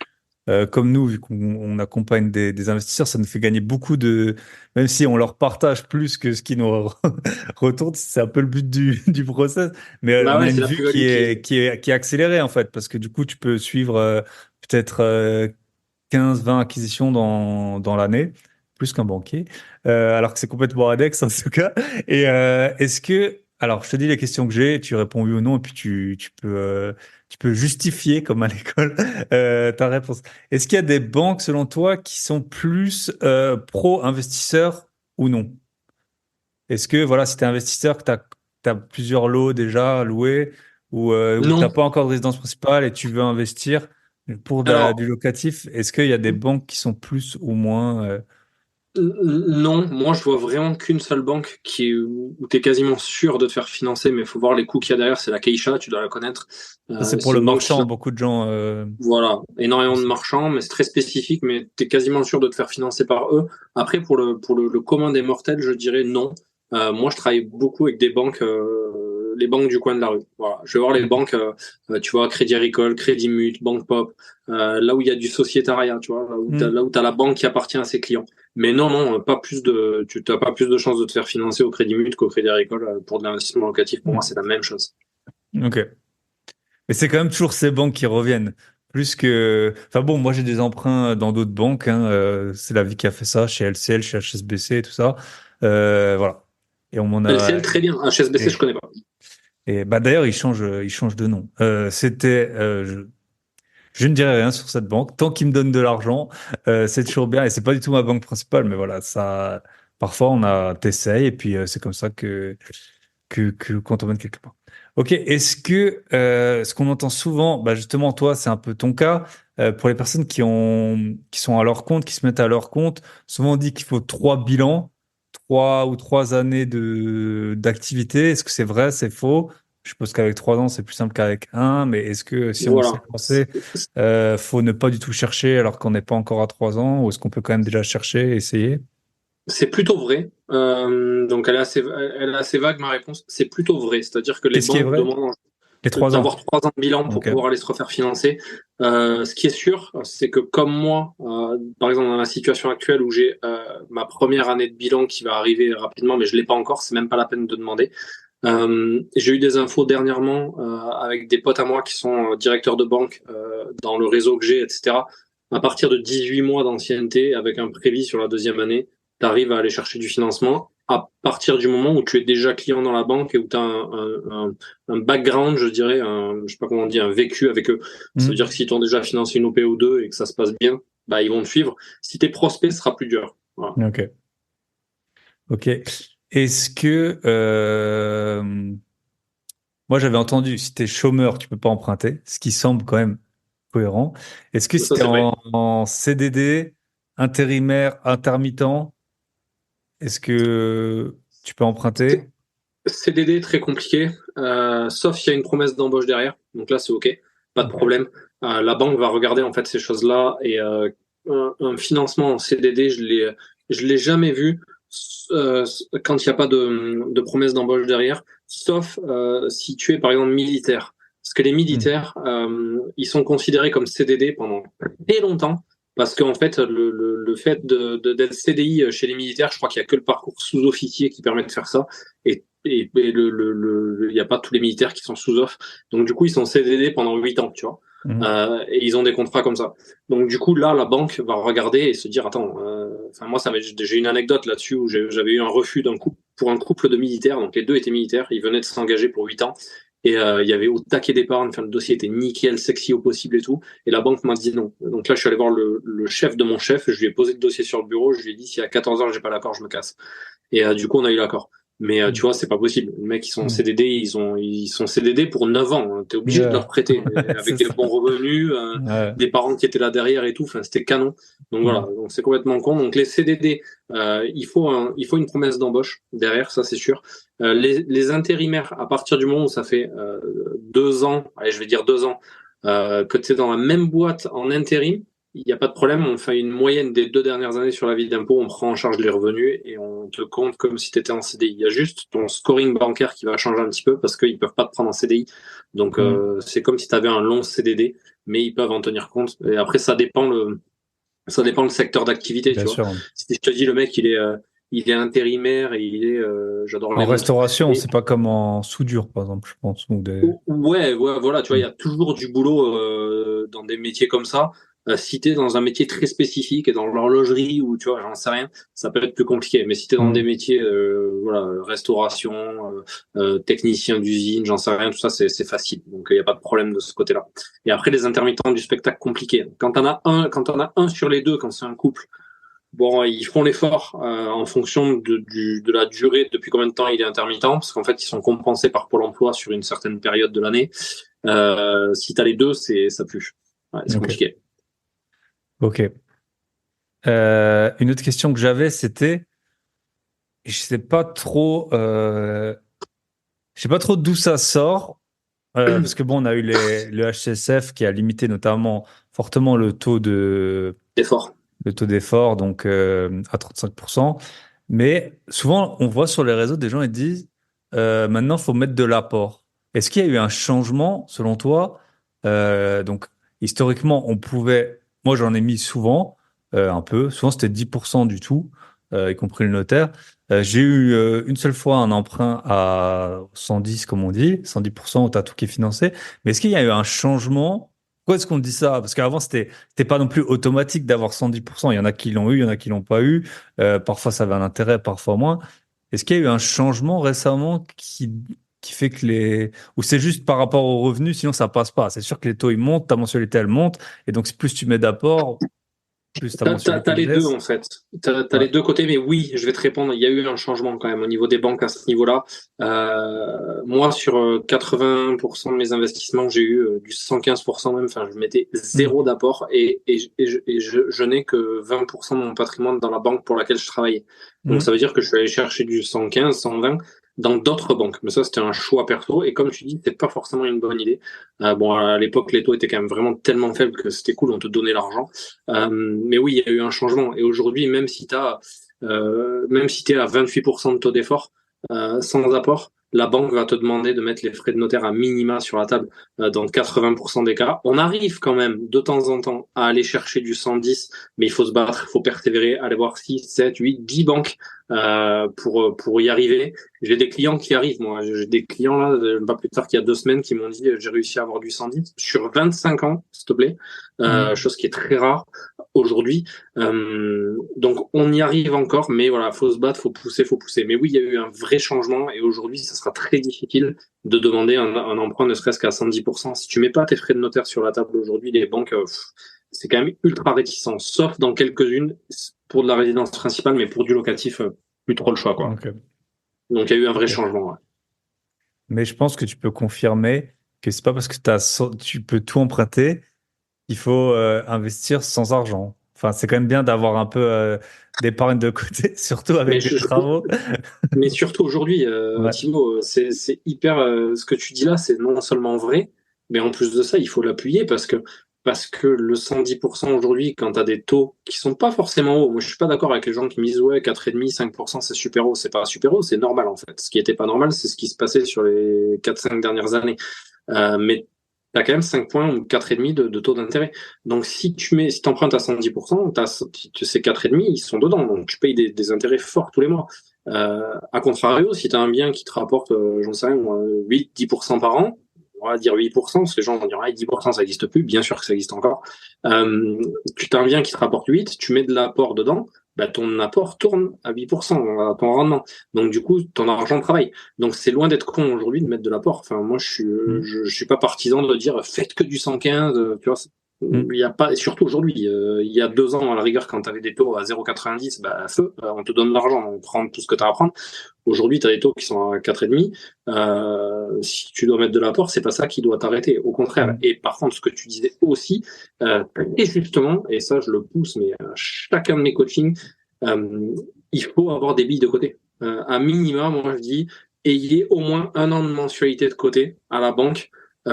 comme nous, vu qu'on accompagne des investisseurs, ça nous fait gagner même si on leur partage plus que ce qui nous retourne, c'est un peu le but du process, mais Bah on a ouais, une c'est la vue qui plus-value qui est, est. qui est, qui est accélérée en fait, parce que du coup, tu peux suivre peut-être 15-20 acquisitions dans l'année, plus qu'un banquier, alors que c'est complètement annexe en tout cas. Et est-ce que, alors je te dis les questions que j'ai, tu réponds oui ou non, et puis tu peux justifier, comme à l'école, ta réponse. Est-ce qu'il y a des banques, selon toi, qui sont plus pro-investisseurs ou non? Est-ce que, voilà, si tu es investisseur, que tu as plusieurs lots déjà loués, ou tu Non. n'as pas encore de résidence principale et tu veux investir pour Alors, du locatif, est-ce qu'il y a des banques qui sont plus ou moins... non, moi je vois vraiment qu'une seule banque où tu es quasiment sûr de te faire financer, mais il faut voir les coûts qu'il y a derrière, c'est la Caixa, tu dois la connaître. Ça, c'est pour C'est le une banque marchand, beaucoup de gens... voilà, énormément de marchands, mais c'est très spécifique, mais tu es quasiment sûr de te faire financer par eux. Après, le commun des mortels, je dirais non. Moi, je travaille beaucoup avec des banques, les banques du coin de la rue. Voilà. Je vais voir les Ok. banques, tu vois, Crédit Agricole, Crédit Mut, Banque Pop, là où il y a du sociétariat, tu vois, Hmm. là où t'as la banque qui appartient à ses clients. Mais non, non, tu n'as pas plus de chances de te faire financer au Crédit Mut qu'au Crédit Agricole pour de l'investissement locatif. Pour moi, c'est Hmm. la même chose. Ok. Mais c'est quand même toujours ces banques qui reviennent. Plus que... Enfin bon, moi j'ai des emprunts dans d'autres banques, hein, c'est la vie qui a fait ça, chez LCL, chez HSBC et tout ça. Voilà. Et on m'en LCL, a. très bien. HSBC, Et, je connais pas. et bah d'ailleurs, il change de nom. Je ne dirai rien sur cette banque. Tant qu'ils me donnent de l'argent, c'est toujours bien. Et c'est pas du tout ma banque principale, mais voilà, ça. Parfois, t'essayes et puis c'est comme ça que quand on mène quelque part. Ok. Est-ce que ce qu'on entend souvent, bah justement, toi, c'est un peu ton cas. Pour les personnes qui sont à leur compte, qui se mettent à leur compte, souvent on dit qu'il faut 3 bilans, 3 ou 3 années d'activité. Est-ce que c'est vrai, c'est faux? Je suppose qu'avec 3 ans, c'est plus simple qu'avec un, mais est-ce que si on s'est Voilà. lancé, faut ne pas du tout chercher alors qu'on n'est pas encore à 3 ans, ou est-ce qu'on peut quand même déjà chercher, essayer? C'est plutôt vrai. Donc elle est assez vague ma réponse. C'est plutôt vrai. C'est-à-dire que les Qu'est-ce qui est banques vrai? demandent Les 3 ans. d'avoir 3 ans de bilan pour Ok. pouvoir aller se refaire financer. Ce qui est sûr, c'est que comme moi, par exemple dans la situation actuelle où j'ai ma première année de bilan qui va arriver rapidement, mais je l'ai pas encore, c'est même pas la peine de demander. J'ai eu des infos dernièrement avec des potes à moi qui sont directeurs de banque dans le réseau que j'ai, etc. À partir de 18 mois d'ancienneté, avec un prévis sur la deuxième année, tu arrives à aller chercher du financement à partir du moment où tu es déjà client dans la banque et où tu as un background, je dirais, je sais pas comment on dit, un vécu avec eux. Ça veut dire que Hmm. si tu ont déjà financé une OP ou deux et que ça se passe bien, bah, ils vont te suivre. Si tu es prospect, ce sera plus dur. Voilà. Ok. Ok. Est-ce que moi j'avais entendu si t'es chômeur tu peux pas emprunter, ce qui semble quand même cohérent. Est-ce que si Ça, t'es c'est vrai. en CDD, intérimaire, intermittent, est-ce que tu peux emprunter? CDD très compliqué, sauf s'il y a une promesse d'embauche derrière. Donc là, c'est OK, pas de problème. La banque va regarder en fait ces choses-là et un financement en CDD, je l'ai jamais vu quand il n'y a pas de promesse d'embauche derrière, sauf si tu es par exemple militaire. Parce que les Hmm. militaires, ils sont considérés comme CDD pendant très longtemps. Parce qu'en fait, le fait d'être CDI chez les militaires, je crois qu'il n'y a que le parcours sous-officier qui permet de faire ça. Et il n'y a pas tous les militaires qui sont sous-off. Donc, du coup, ils sont CDD pendant 8 ans, tu vois. Hmm. Et ils ont des contrats comme ça. Donc, du coup, là, la banque va regarder et se dire, attends, moi, j'ai une anecdote là-dessus où j'avais eu un refus d'un couple, pour un couple de militaires. Donc, les deux étaient militaires. Ils venaient de s'engager pour 8 ans. Et il y avait au taquet d'épargne, enfin, le dossier était nickel, sexy au possible et tout. Et la banque m'a dit non. Donc là, je suis allé voir le chef de mon chef. Je lui ai posé le dossier sur le bureau. Je lui ai dit, si à 14 heures, j'ai pas l'accord, je me casse. Et du coup, on a eu l'accord. Mais tu vois, c'est pas possible. Les mecs, ils sont en Hmm. CDD, ils sont CDD pour 9 ans. T'es obligé de Yeah. leur prêter avec C'est des ça. bons revenus, Ouais. des parents qui étaient là derrière et tout. Enfin, c'était canon. Donc voilà, Hmm. donc c'est complètement con. Donc les CDD, il faut une promesse d'embauche derrière, ça c'est sûr. Les intérimaires, à partir du moment où ça fait 2 ans, allez, je vais dire 2 ans, que tu es dans la même boîte en intérim, il n'y a pas de problème, on fait une moyenne des 2 dernières années sur la vie d'impôt, on prend en charge les revenus et on te compte comme si tu étais en CDI. Il y a juste ton scoring bancaire qui va changer un petit peu parce qu'ils ne peuvent pas te prendre en CDI. Donc Hmm. c'est comme si tu avais un long CDD, mais ils peuvent en tenir compte. Et après, ça dépend le secteur d'activité, Bien tu vois. sûr. Si je te dis le mec, il est intérimaire et j'adore En les montres. restauration, Et c'est pas comme en soudure, par exemple, je pense. Ou des... ouais, ouais, voilà, tu vois, il y Hmm. a toujours du boulot dans des métiers comme ça. Si t'es dans un métier très spécifique et dans l'horlogerie ou tu vois, j'en sais rien, ça peut être plus compliqué. Mais si t'es dans des Hmm. métiers, voilà, restauration, technicien d'usine, j'en sais rien, tout ça, c'est facile. Donc il n'y a pas de problème de ce côté-là. Et après, les intermittents du spectacle compliqué. Quand t'en as un sur les deux, quand c'est un couple. Bon, ils font l'effort en fonction de la durée, depuis combien de temps il est intermittent, parce qu'en fait, ils sont compensés par Pôle emploi sur une certaine période de l'année. Si tu as les deux, ça pue. Ouais, c'est Ok. compliqué. Ok. Une autre question que j'avais, c'était, je sais pas trop, je sais pas trop d'où ça sort, parce que bon, on a eu le HCSF qui a limité notamment fortement Effort. le taux d'effort, donc à 35%. Mais souvent, on voit sur les réseaux des gens qui disent, maintenant, faut mettre de l'apport. Est-ce qu'il y a eu un changement, selon toi? Donc, historiquement, on pouvait, moi j'en ai mis souvent, un peu, souvent c'était 10% du tout, y compris le notaire. J'ai eu une seule fois un emprunt à 110, comme on dit, 110% où tu as tout qui est financé. Mais est-ce qu'il y a eu un changement? Pourquoi est-ce qu'on dit ça? Parce qu'avant, c'était pas non plus automatique d'avoir 110%. Il y en a qui l'ont eu, il y en a qui l'ont pas eu. Parfois, ça avait un intérêt, parfois moins. Est-ce qu'il y a eu un changement récemment qui fait que ou c'est juste par rapport aux revenus, sinon ça passe pas. C'est sûr que les taux ils montent, ta mensualité elle monte, et donc plus tu mets d'apport, plus ta mensualité T'as les deux baisse. en fait. T'as Ouais. les deux côtés, mais oui, je vais te répondre. Il y a eu un changement quand même au niveau des banques à ce niveau-là. Moi, sur 80% de mes investissements, j'ai eu du 115% même. Enfin, je mettais Hmm. zéro d'apport et je n'ai que 20% de mon patrimoine dans la banque pour laquelle je travaillais. Donc, Hmm. ça veut dire que je suis allé chercher du 115, 120 dans d'autres banques. Mais ça, c'était un choix perso. Et comme tu dis, c'est pas forcément une bonne idée. Bon, à l'époque, les taux étaient quand même vraiment tellement faibles que c'était cool, on te donnait l'argent. Mais oui, il y a eu un changement. Et aujourd'hui, même si tu es à 28% de taux d'effort, sans apport, la banque va te demander de mettre les frais de notaire à minima sur la table dans 80% des cas. On arrive quand même de temps en temps à aller chercher du 110, mais il faut se battre, il faut persévérer, aller voir 6, 7, 8, 10 banques pour y arriver. J'ai des clients qui arrivent, moi. J'ai des clients, là, pas plus tard qu'il y a 2 semaines, qui m'ont dit j'ai réussi à avoir du 110 sur 25 ans, s'il te plaît. Hmm. Chose qui est très rare aujourd'hui. Donc on y arrive encore, mais voilà, faut se battre, faut pousser, faut pousser. Mais oui, il y a eu un vrai changement et aujourd'hui, ça sera très difficile de demander un emprunt ne serait-ce qu'à 110%. Si tu mets pas tes frais de notaire sur la table aujourd'hui, les banques, c'est quand même ultra réticent, sauf dans quelques-unes pour de la résidence principale, mais pour du locatif, plus trop le choix, quoi. Ok. Donc il y a eu un vrai Ok. changement. Ouais. Mais je pense que tu peux confirmer que c'est pas parce que tu peux tout emprunter qu'il faut investir sans argent. Enfin, c'est quand même bien d'avoir un peu d'épargne de côté, surtout Mais avec des travaux. mais surtout aujourd'hui, Ouais. Thibaut, c'est hyper. Ce que tu dis là, c'est non seulement vrai, mais en plus de ça, il faut l'appuyer parce que le 110% aujourd'hui, quand tu as des taux qui sont pas forcément hauts, moi je suis pas d'accord avec les gens qui me disent ouais 4,5, 5% c'est super haut, c'est pas super haut, c'est normal en fait. Ce qui était pas normal, c'est ce qui se passait sur les 4-5 dernières années. Mais tu as quand même 5 points ou 4,5 de taux d'intérêt. Donc si tu empruntes à 110%, ces 4,5 ils sont dedans, donc tu payes des intérêts forts tous les mois. À contrario, si tu as un bien qui te rapporte, j'en sais rien, 8-10% par an, on va dire 8%, parce que les gens vont dire ah, 10% ça n'existe plus, bien sûr que ça existe encore. Tu as un bien qui te rapporte 8, tu mets de l'apport dedans, bah, ton apport tourne à 8%, à ton rendement. Donc du coup, ton argent travaille. Donc c'est loin d'être con aujourd'hui de mettre de l'apport. Enfin, moi, Mm. je suis pas partisan de dire faites que du 115, tu vois. Mm. Il y a pas, et surtout aujourd'hui, il y a 2 ans, à la rigueur, quand tu avais des taux à 0,90, bah, feu, on te donne l'argent, on prend tout ce que tu as à prendre. Aujourd'hui, tu as des taux qui sont à 4,5. Si tu dois mettre de l'apport, c'est pas ça qui doit t'arrêter. Au contraire. Mm. Et par contre, ce que tu disais aussi, et justement, et ça, je le pousse, mais à chacun de mes coachings, euh, il faut avoir des billes de côté. À minima, moi, je dis, ayez au moins 1 an de mensualité de côté à la banque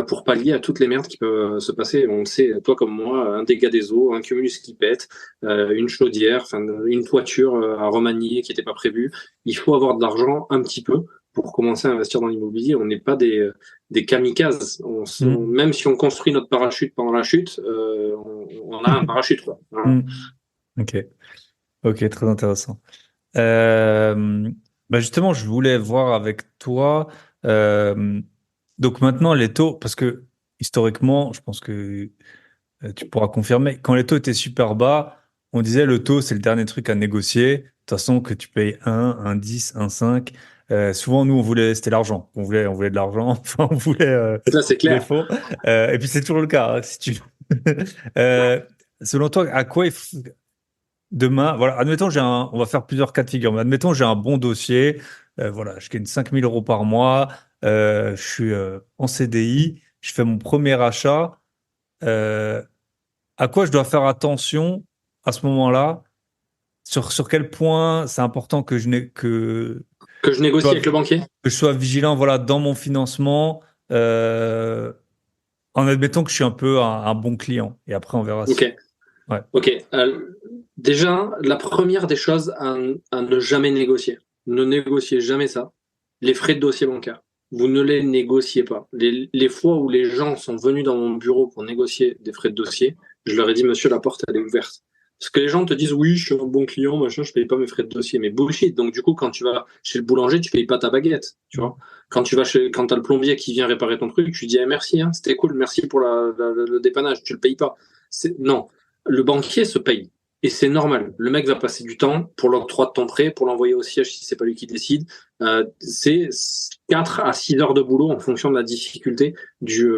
pour pallier à toutes les merdes qui peuvent se passer. On le sait, toi comme moi, un dégât des eaux, un cumulus qui pète, une chaudière, enfin une toiture à remanier qui n'était pas prévue. Il faut avoir de l'argent un petit peu pour commencer à investir dans l'immobilier. On n'est pas des kamikazes. Mm. Même si on construit notre parachute pendant la chute, on a un parachute, quoi. Voilà. Mm. Ok, ok, très intéressant. Euh, Bah justement, je voulais voir avec toi. euh, donc maintenant, les taux, parce que historiquement, je pense que tu pourras confirmer, quand les taux étaient super bas, on disait le taux, c'est le dernier truc à négocier. De toute façon, que tu payes 1, 10, 5. Souvent, nous, c'était l'argent. On voulait de l'argent. Enfin, Ça, c'est des clair. fonds. Et puis, c'est toujours le cas, hein, si tu veux. Selon toi, à quoi demain, voilà, admettons, on va faire plusieurs cas de figure, mais admettons, j'ai un bon dossier, voilà, je gagne 5 000 € par mois, je suis en CDI, je fais mon premier achat, euh, à quoi je dois faire attention à ce moment-là, sur quel point c'est important Que je je négocie sois, avec le banquier. que je sois vigilant, voilà, dans mon financement, euh, en admettant que je suis un peu un bon client, et après on verra Ok. si, ouais. Ok. Déjà, la première des choses à ne jamais négocier. Ne négociez jamais ça. Les frais de dossier bancaire. Vous ne les négociez pas. Les fois où les gens sont venus dans mon bureau pour négocier des frais de dossier, je leur ai dit, monsieur, la porte, elle est ouverte. Parce que les gens te disent, oui, je suis un bon client, machin, je paye pas mes frais de dossier. Mais bullshit. Donc, du coup, quand tu vas chez le boulanger, tu payes pas ta baguette, tu Mm. vois. Quand t'as le plombier qui vient réparer ton truc, tu dis, eh, merci, hein, c'était cool, merci pour le dépannage, tu le payes pas. Non. Le banquier se paye. Et c'est normal. Le mec va passer du temps pour l'octroi de ton prêt, pour l'envoyer au siège si c'est pas lui qui décide. C'est 4 à 6 heures de boulot en fonction de la difficulté du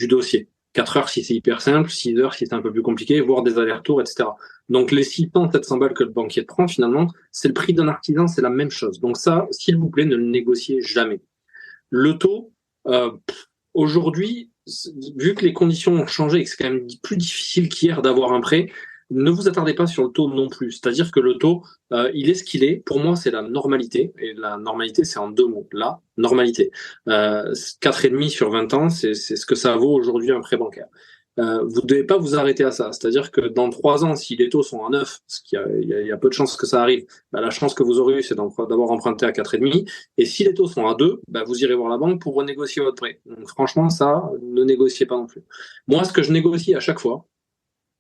dossier. 4 heures si c'est hyper simple, 6 heures si c'est un peu plus compliqué, voire des allers-retours, etc. Donc les 600, 700 balles que le banquier te prend, finalement, c'est le prix d'un artisan, c'est la même chose. Donc ça, s'il vous plaît, ne le négociez jamais. Le taux, aujourd'hui, vu que les conditions ont changé et que c'est quand même plus difficile qu'hier d'avoir un prêt, ne vous attardez pas sur le taux non plus. C'est-à-dire que le taux, il est ce qu'il est. Pour moi, c'est la normalité. Et la normalité, c'est en 2 mots. La normalité. 4,5 sur 20 ans, c'est ce que ça vaut aujourd'hui un prêt bancaire. Vous ne devez pas vous arrêter à ça. C'est-à-dire que dans 3 ans, si les taux sont à 9, parce qu'il y a peu de chances que ça arrive, bah, la chance que vous aurez eue, c'est d'avoir emprunté à 4,5. Et si les taux sont à 2, bah, vous irez voir la banque pour renégocier votre prêt. Donc franchement, ça, ne négociez pas non plus. Moi, ce que je négocie à chaque fois,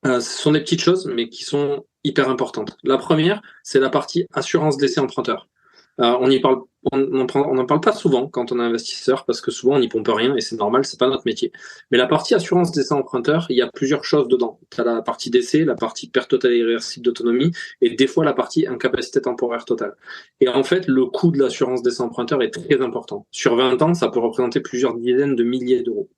ce sont des petites choses, mais qui sont hyper importantes. La première, c'est la partie assurance d'essai emprunteur. On n'en parle pas souvent quand on est investisseur, parce que souvent on n'y pompe rien et c'est normal, c'est pas notre métier. Mais la partie assurance d'essai emprunteur, il y a plusieurs choses dedans. Tu as la partie d'essai, la partie perte totale et irréversible d'autonomie, et des fois la partie incapacité temporaire totale. Et en fait, le coût de l'assurance d'essai emprunteur est très important. Sur 20 ans, ça peut représenter plusieurs dizaines de milliers d'euros.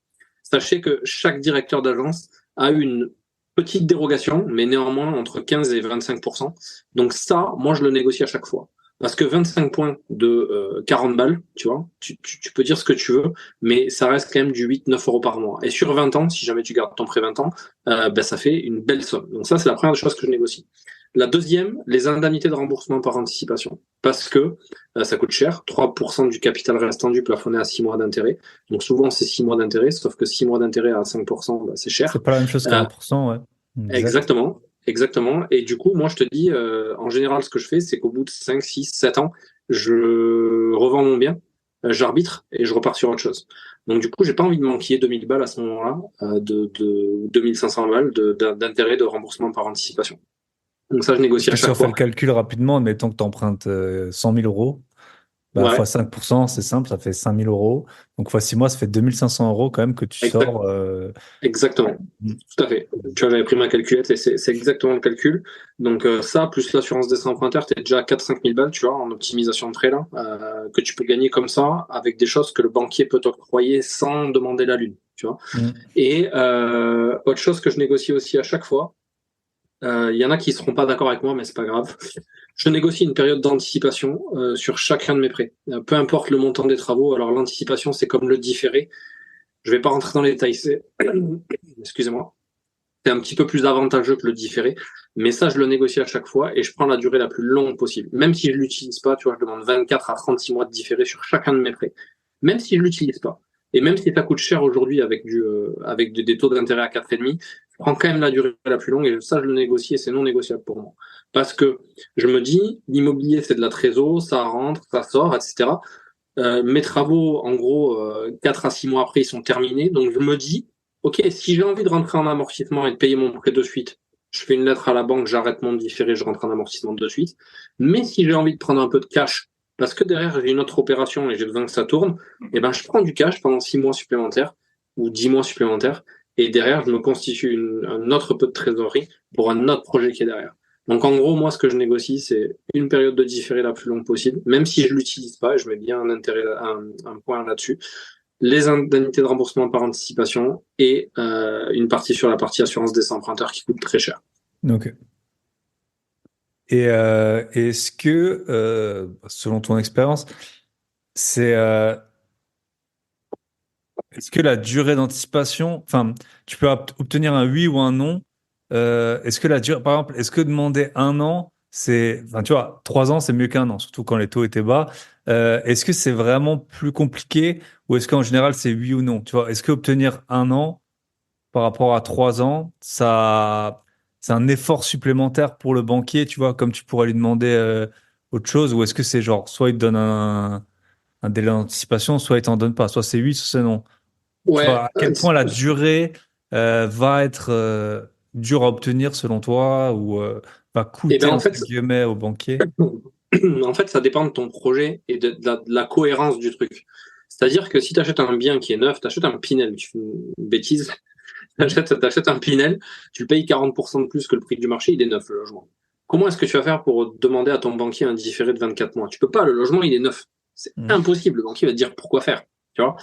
Sachez que chaque directeur d'agence a une petite dérogation, mais néanmoins entre 15 et 25%. Donc ça, moi, je le négocie à chaque fois. Parce que 25 points de 40 balles, tu vois, tu peux dire ce que tu veux, mais ça reste quand même du 8-9 euros par mois. Et sur 20 ans, si jamais tu gardes ton prêt 20 ans, ben, ça fait une belle somme. Donc ça, c'est la première chose que je négocie. La deuxième, les indemnités de remboursement par anticipation. Parce que ça coûte cher, 3% du capital restant dû plafonné à 6 mois d'intérêt. Donc souvent, c'est 6 mois d'intérêt, sauf que 6 mois d'intérêt à 5%, ben, c'est cher. C'est pas la même chose qu'à 1%, ouais. Exact. Exactement. Et du coup, moi, je te dis, en général, ce que je fais, c'est qu'au bout de 5, 6, 7 ans, je revends mon bien, j'arbitre et je repars sur autre chose. Donc, du coup, j'ai pas envie de manquer 2000 balles à ce moment-là, de 2500 balles d'intérêt de remboursement par anticipation. Donc, ça, je négocie à Si on chaque fait fois. le calcul rapidement, admettons que tu empruntes 100 000 euros, bah, Ouais, fois 5%, c'est simple, ça fait 5 000 euros. Donc, fois 6 mois, ça fait 2500 euros quand même que tu exact, sors. exactement. Tout à fait. Tu vois, j'avais pris ma calculette et c'est exactement le calcul. Donc ça, plus l'assurance d'essai emprunteur, tu es déjà à 4-5 000 balles, tu vois, en optimisation de frais là, que tu peux gagner comme ça avec des choses que le banquier peut t'octroyer sans demander la lune, tu vois. Et autre chose que je négocie aussi à chaque fois, il y en a qui seront pas d'accord avec moi, mais c'est pas grave. Je négocie une période d'anticipation sur chacun de mes prêts. Peu importe le montant des travaux. Alors l'anticipation, c'est comme le différé. Je vais pas rentrer dans les détails. Excusez-moi. C'est un petit peu plus avantageux que le différé, mais ça, je le négocie à chaque fois et je prends la durée la plus longue possible. Même si je l'utilise pas, tu vois, je demande 24 à 36 mois de différé sur chacun de mes prêts. Même si je l'utilise pas. Et même si ça coûte cher aujourd'hui avec des taux d'intérêt à 4,5, je prends quand même la durée la plus longue et ça, je le négocie et c'est non négociable pour moi. Parce que je me dis, l'immobilier, c'est de la trésor, ça rentre, ça sort, etc. Mes travaux, en gros, 4 à 6 mois après, ils sont terminés. Donc, je me dis, OK, si j'ai envie de rentrer en amortissement et de payer mon prêt de suite, je fais une lettre à la banque, j'arrête mon différé, je rentre en amortissement de suite. Mais si j'ai envie de prendre un peu de cash, parce que derrière, j'ai une autre opération et j'ai besoin que ça tourne, eh ben, je prends du cash pendant 6 mois supplémentaires ou 10 mois supplémentaires. Et derrière, je me constitue un autre peu de trésorerie pour un autre projet qui est derrière. Donc, en gros, moi, ce que je négocie, c'est une période de différé la plus longue possible, même si je l'utilise pas, et je mets bien un point là-dessus, les indemnités de remboursement par anticipation et une partie sur la partie assurance des emprunteurs qui coûte très cher. Ok. Et est-ce que, selon ton expérience, c'est est-ce que la durée d'anticipation, enfin, tu peux obtenir un oui ou un non. Est-ce que la durée, par exemple, est-ce que demander un an, c'est, enfin, tu vois, 3 ans, c'est mieux qu'un an, surtout quand les taux étaient bas. Est-ce que c'est vraiment plus compliqué ou est-ce qu'en général, c'est oui ou non? Tu vois, est-ce que obtenir un an par rapport à 3 ans, ça, c'est un effort supplémentaire pour le banquier, tu vois, comme tu pourrais lui demander autre chose, ou est-ce que c'est genre, soit il te donne un délai d'anticipation, soit il t'en donne pas, soit c'est oui, soit c'est non. Tu Ouais, vois, à quel point la durée va être dure à obtenir selon toi ou va et ben coûter, entre guillemets, au banquier? en fait, ça dépend de ton projet et de la cohérence du truc. C'est-à-dire que si tu achètes un bien qui est neuf, tu achètes un Pinel, tu fais une bêtise, T'achètes un Pinel, tu le payes 40% de plus que le prix du marché, il est neuf le logement. Comment est-ce que tu vas faire pour demander à ton banquier un différé de 24 mois? Tu peux pas, le logement il est neuf. C'est impossible. Le banquier va te dire pourquoi faire. Tu vois,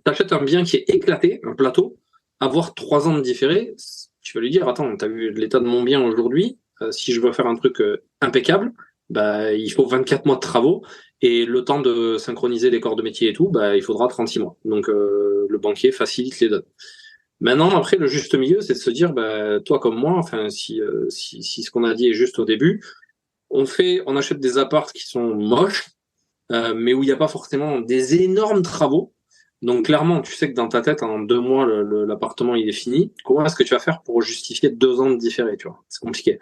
t'achètes un bien qui est éclaté, un plateau, avoir 3 ans de différé, tu vas lui dire attends, t'as vu l'état de mon bien aujourd'hui, si je veux faire un truc impeccable, bah il faut 24 mois de travaux. Et le temps de synchroniser les corps de métier et tout, bah, il faudra 36 mois. Donc, le banquier facilite les donnes. Maintenant, après, le juste milieu, c'est de se dire, bah, toi comme moi, enfin, si ce qu'on a dit est juste au début, on achète des apparts qui sont moches, mais où il n'y a pas forcément des énormes travaux. Donc, clairement, tu sais que dans ta tête, en 2 mois, l'appartement, il est fini. Comment est-ce que tu vas faire pour justifier 2 ans de différé, tu vois? C'est compliqué.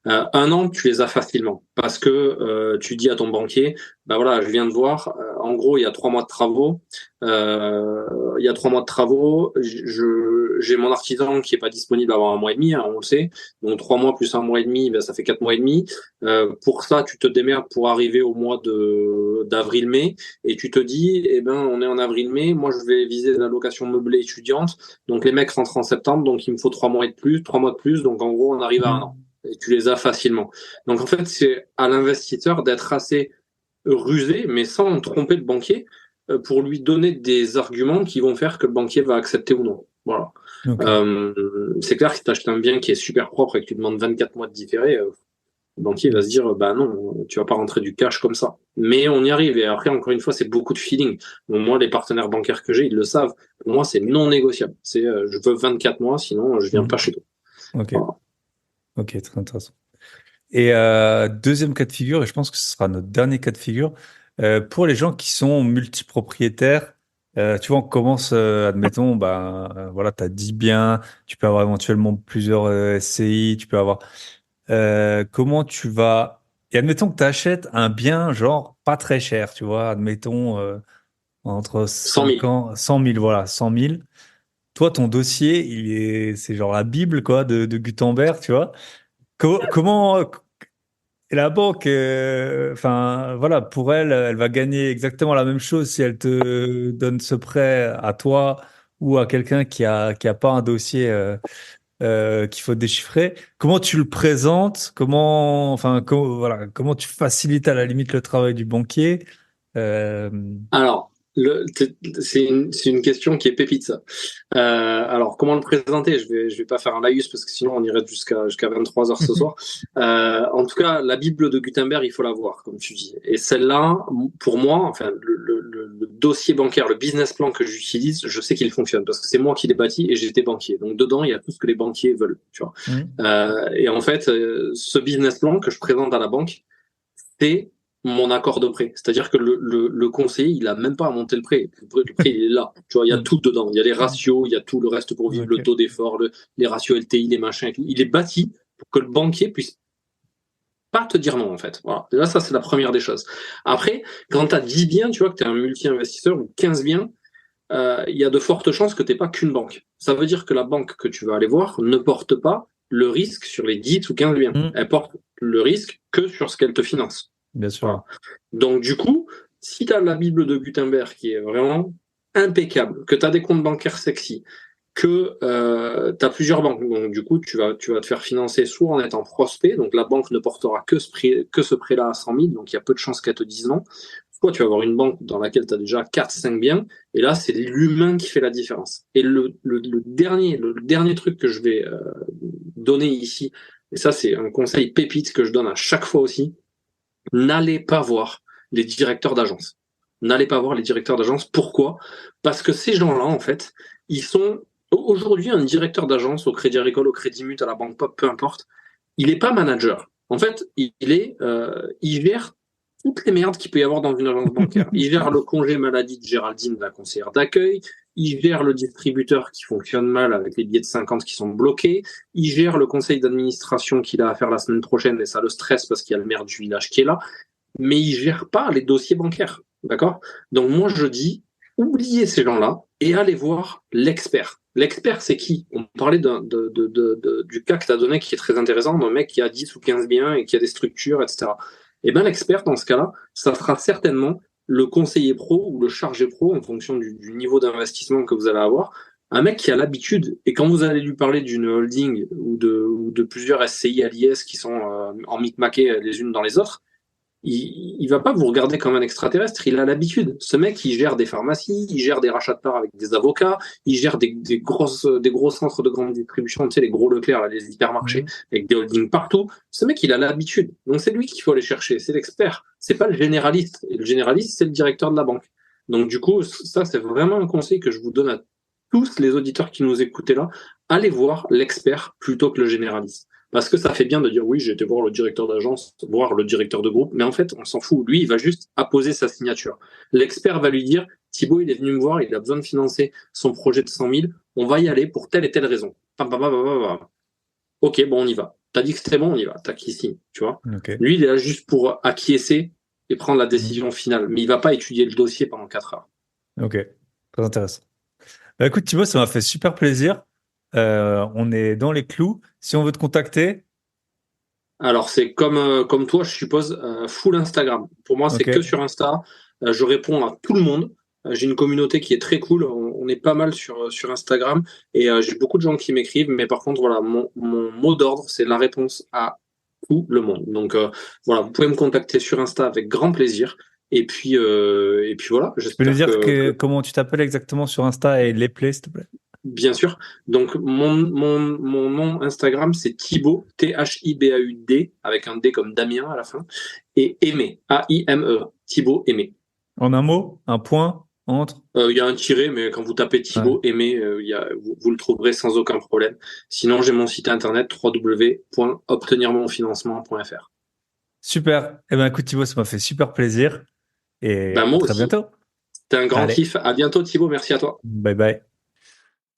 1 an, tu les as facilement parce que tu dis à ton banquier, bah voilà, je viens de voir, en gros, il y a 3 mois de travaux, j'ai mon artisan qui est pas disponible avant un mois et demi, hein, on le sait, donc 3 mois plus un mois et demi, ben, ça fait 4 mois et demi. Pour ça, tu te démerdes pour arriver au mois de d'avril-mai et tu te dis, eh ben, on est en avril-mai, moi je vais viser la location meublée étudiante, donc les mecs rentrent en septembre, donc il me faut 3 mois de plus, 3 mois de plus, donc en gros, on arrive à 1 an. Et tu les as facilement. Donc en fait, c'est à l'investisseur d'être assez rusé, mais sans tromper le banquier, pour lui donner des arguments qui vont faire que le banquier va accepter ou non. Voilà. Okay. C'est clair que si tu achètes un bien qui est super propre et que tu demandes 24 mois de différé, le banquier va se dire bah non, tu vas pas rentrer du cash comme ça. Mais on y arrive. Et après, encore une fois, c'est beaucoup de feeling. Bon, moi, les partenaires bancaires que j'ai, ils le savent. Pour moi, c'est non négociable. C'est je veux 24 mois, sinon je viens pas chez toi. Ok. Voilà. Ok, très intéressant. Et deuxième cas de figure, et je pense que ce sera notre dernier cas de figure, pour les gens qui sont multipropriétaires, tu vois, on commence, admettons, voilà, tu as 10 biens, tu peux avoir éventuellement plusieurs SCI, tu peux avoir... comment tu vas... Et admettons que tu achètes un bien, genre, pas très cher, tu vois, admettons, entre 100 000, voilà, 100 000. Toi, ton dossier, c'est genre la Bible, quoi, de Gutenberg, tu vois. Comment... Et la banque, enfin voilà, pour elle, elle va gagner exactement la même chose si elle te donne ce prêt à toi ou à quelqu'un qui a pas un dossier qu'il faut déchiffrer. Comment tu le présentes? Voilà, comment tu facilites à la limite le travail du banquier? Alors, c'est une question qui est pépite, ça. Alors, comment le présenter? Je vais pas faire un laïus parce que sinon on irait jusqu'à 23 heures ce soir. En tout cas, la Bible de Gutenberg, il faut la voir, comme tu dis. Et celle-là, pour moi, enfin, le dossier bancaire, le business plan que j'utilise, je sais qu'il fonctionne parce que c'est moi qui l'ai bâti et j'étais banquier. Donc dedans, il y a tout ce que les banquiers veulent, tu vois. Et en fait, ce business plan que je présente à la banque, c'est mon accord de prêt. C'est-à-dire que le conseiller, il a même pas à monter le prêt. Le prêt, il est là. Tu vois, il y a tout dedans. Il y a les ratios, il y a tout le reste pour vivre, le taux d'effort, les ratios LTI, les machins et tout. Il est bâti pour que le banquier puisse pas te dire non, en fait. Voilà. Déjà, ça, c'est la première des choses. Après, quand tu as 10 biens, tu vois, que tu es un multi-investisseur ou 15 biens, il y a de fortes chances que tu n'aies pas qu'une banque. Ça veut dire que la banque que tu vas aller voir ne porte pas le risque sur les 10 ou 15 biens. Elle porte le risque que sur ce qu'elle te finance. Bien sûr. Voilà. Donc, du coup, si tu as la Bible de Gutenberg qui est vraiment impeccable, que tu as des comptes bancaires sexy, que tu as plusieurs banques, donc du coup, tu vas te faire financer soit en étant prospect, donc la banque ne portera que ce prêt-là à 100 000, donc il y a peu de chances qu'elle te dise non. Soit tu vas avoir une banque dans laquelle tu as déjà 4-5 biens, et là, c'est l'humain qui fait la différence. Et le dernier truc que je vais donner ici, et ça, c'est un conseil pépite que je donne à chaque fois aussi, n'allez pas voir les directeurs d'agence. N'allez pas voir les directeurs d'agence. Pourquoi? Parce que ces gens-là, en fait, ils sont... Aujourd'hui, un directeur d'agence au Crédit Agricole, au Crédit Mutuel, à la Banque Pop, peu importe, il n'est pas manager. En fait, il gère toutes les merdes qu'il peut y avoir dans une agence bancaire. Il gère le congé maladie de Géraldine, la conseillère d'accueil. Il gère le distributeur qui fonctionne mal avec les billets de 50 qui sont bloqués. Il gère le conseil d'administration qu'il a à faire la semaine prochaine et ça le stresse parce qu'il y a le maire du village qui est là. Mais il gère pas les dossiers bancaires. D'accord? Donc moi, je dis, oubliez ces gens-là et allez voir l'expert. L'expert, c'est qui? On parlait du cas que tu as donné qui est très intéressant, d'un mec qui a 10 ou 15 biens et qui a des structures, etc. Et bien l'expert, dans ce cas-là, ça sera certainement le conseiller pro ou le chargé pro en fonction du niveau d'investissement que vous allez avoir, Un mec qui a l'habitude, et quand vous allez lui parler d'une holding ou de plusieurs SCI à l'IS qui sont en micmaqués les unes dans les autres, il va pas vous regarder comme un extraterrestre, il a l'habitude. Ce mec, il gère des pharmacies, il gère des rachats de parts avec des avocats, il gère des gros centres de grande distribution, tu sais, les gros Leclerc, là, les hypermarchés, avec des holdings partout. Ce mec, il a l'habitude. Donc c'est lui qu'il faut aller chercher, c'est l'expert. C'est pas le généraliste. Et le généraliste, c'est le directeur de la banque. Donc du coup, ça, c'est vraiment un conseil que je vous donne à tous les auditeurs qui nous écoutaient là. Allez voir l'expert plutôt que le généraliste. Parce que ça fait bien de dire oui, j'ai été voir le directeur d'agence, voir le directeur de groupe, mais en fait, on s'en fout. Lui, il va juste apposer sa signature. L'expert va lui dire, Thibaut, il est venu me voir, il a besoin de financer son projet de 100 000, on va y aller pour telle et telle raison. Ok, bon, on y va. T'as dit que c'était bon, on y va. T'as qui signe, tu vois. Okay. Lui, il est là juste pour acquiescer et prendre la décision finale, mais il va pas étudier le dossier pendant 4 heures. Ok, très intéressant. Bah, écoute Thibaut, ça m'a fait super plaisir. On est dans les clous. Si on veut te contacter. Alors, c'est comme toi, je suppose, full Instagram. Pour moi, c'est que sur Insta. Je réponds à tout le monde. J'ai une communauté qui est très cool. On est pas mal sur Instagram. Et j'ai beaucoup de gens qui m'écrivent. Mais par contre, voilà, mon mot d'ordre, c'est la réponse à tout le monde. Donc, voilà, vous pouvez me contacter sur Insta avec grand plaisir. Et puis voilà. Tu peux nous dire comment tu t'appelles exactement sur Insta et les plays, s'il te plaît? Bien sûr. Donc, mon nom Instagram, c'est Thibaut, Thibaud, avec un D comme Damien à la fin, et Aimé, A-I-M-E, Thibaut Aimé. En un mot, un point, entre? Il y a un tiret, mais quand vous tapez Thibaut Aimé, vous le trouverez sans aucun problème. Sinon, j'ai mon site internet www.obtenirmonfinancement.fr. Super. Eh ben, écoute, Thibaut, ça m'a fait super plaisir. Et moi très aussi. bientôt. C'était un grand kiff. À bientôt, Thibaut. Merci à toi. Bye bye.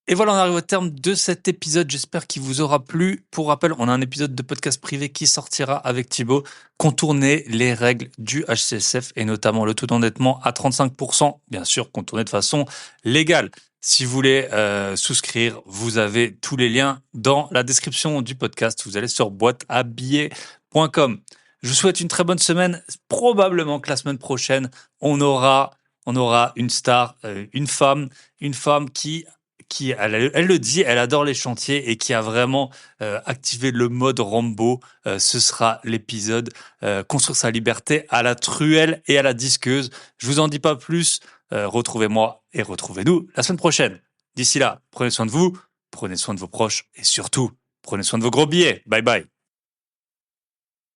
Et voilà, on arrive au terme de cet épisode. J'espère qu'il vous aura plu. Pour rappel, on a un épisode de podcast privé qui sortira avec Thibaut. Contourner les règles du HCSF et notamment le taux d'endettement à 35%. Bien sûr, contourner de façon légale. Si vous voulez souscrire, vous avez tous les liens dans la description du podcast. Vous allez sur boîteabillets.com. Je vous souhaite une très bonne semaine. Probablement que la semaine prochaine, on aura une star, une femme qui elle le dit, elle adore les chantiers et qui a vraiment activé le mode Rambo. Ce sera l'épisode Construire sa liberté à la truelle et à la disqueuse. Je vous en dis pas plus. Retrouvez-moi et retrouvez-nous la semaine prochaine. D'ici là, prenez soin de vous, prenez soin de vos proches et surtout, prenez soin de vos gros billets. Bye bye.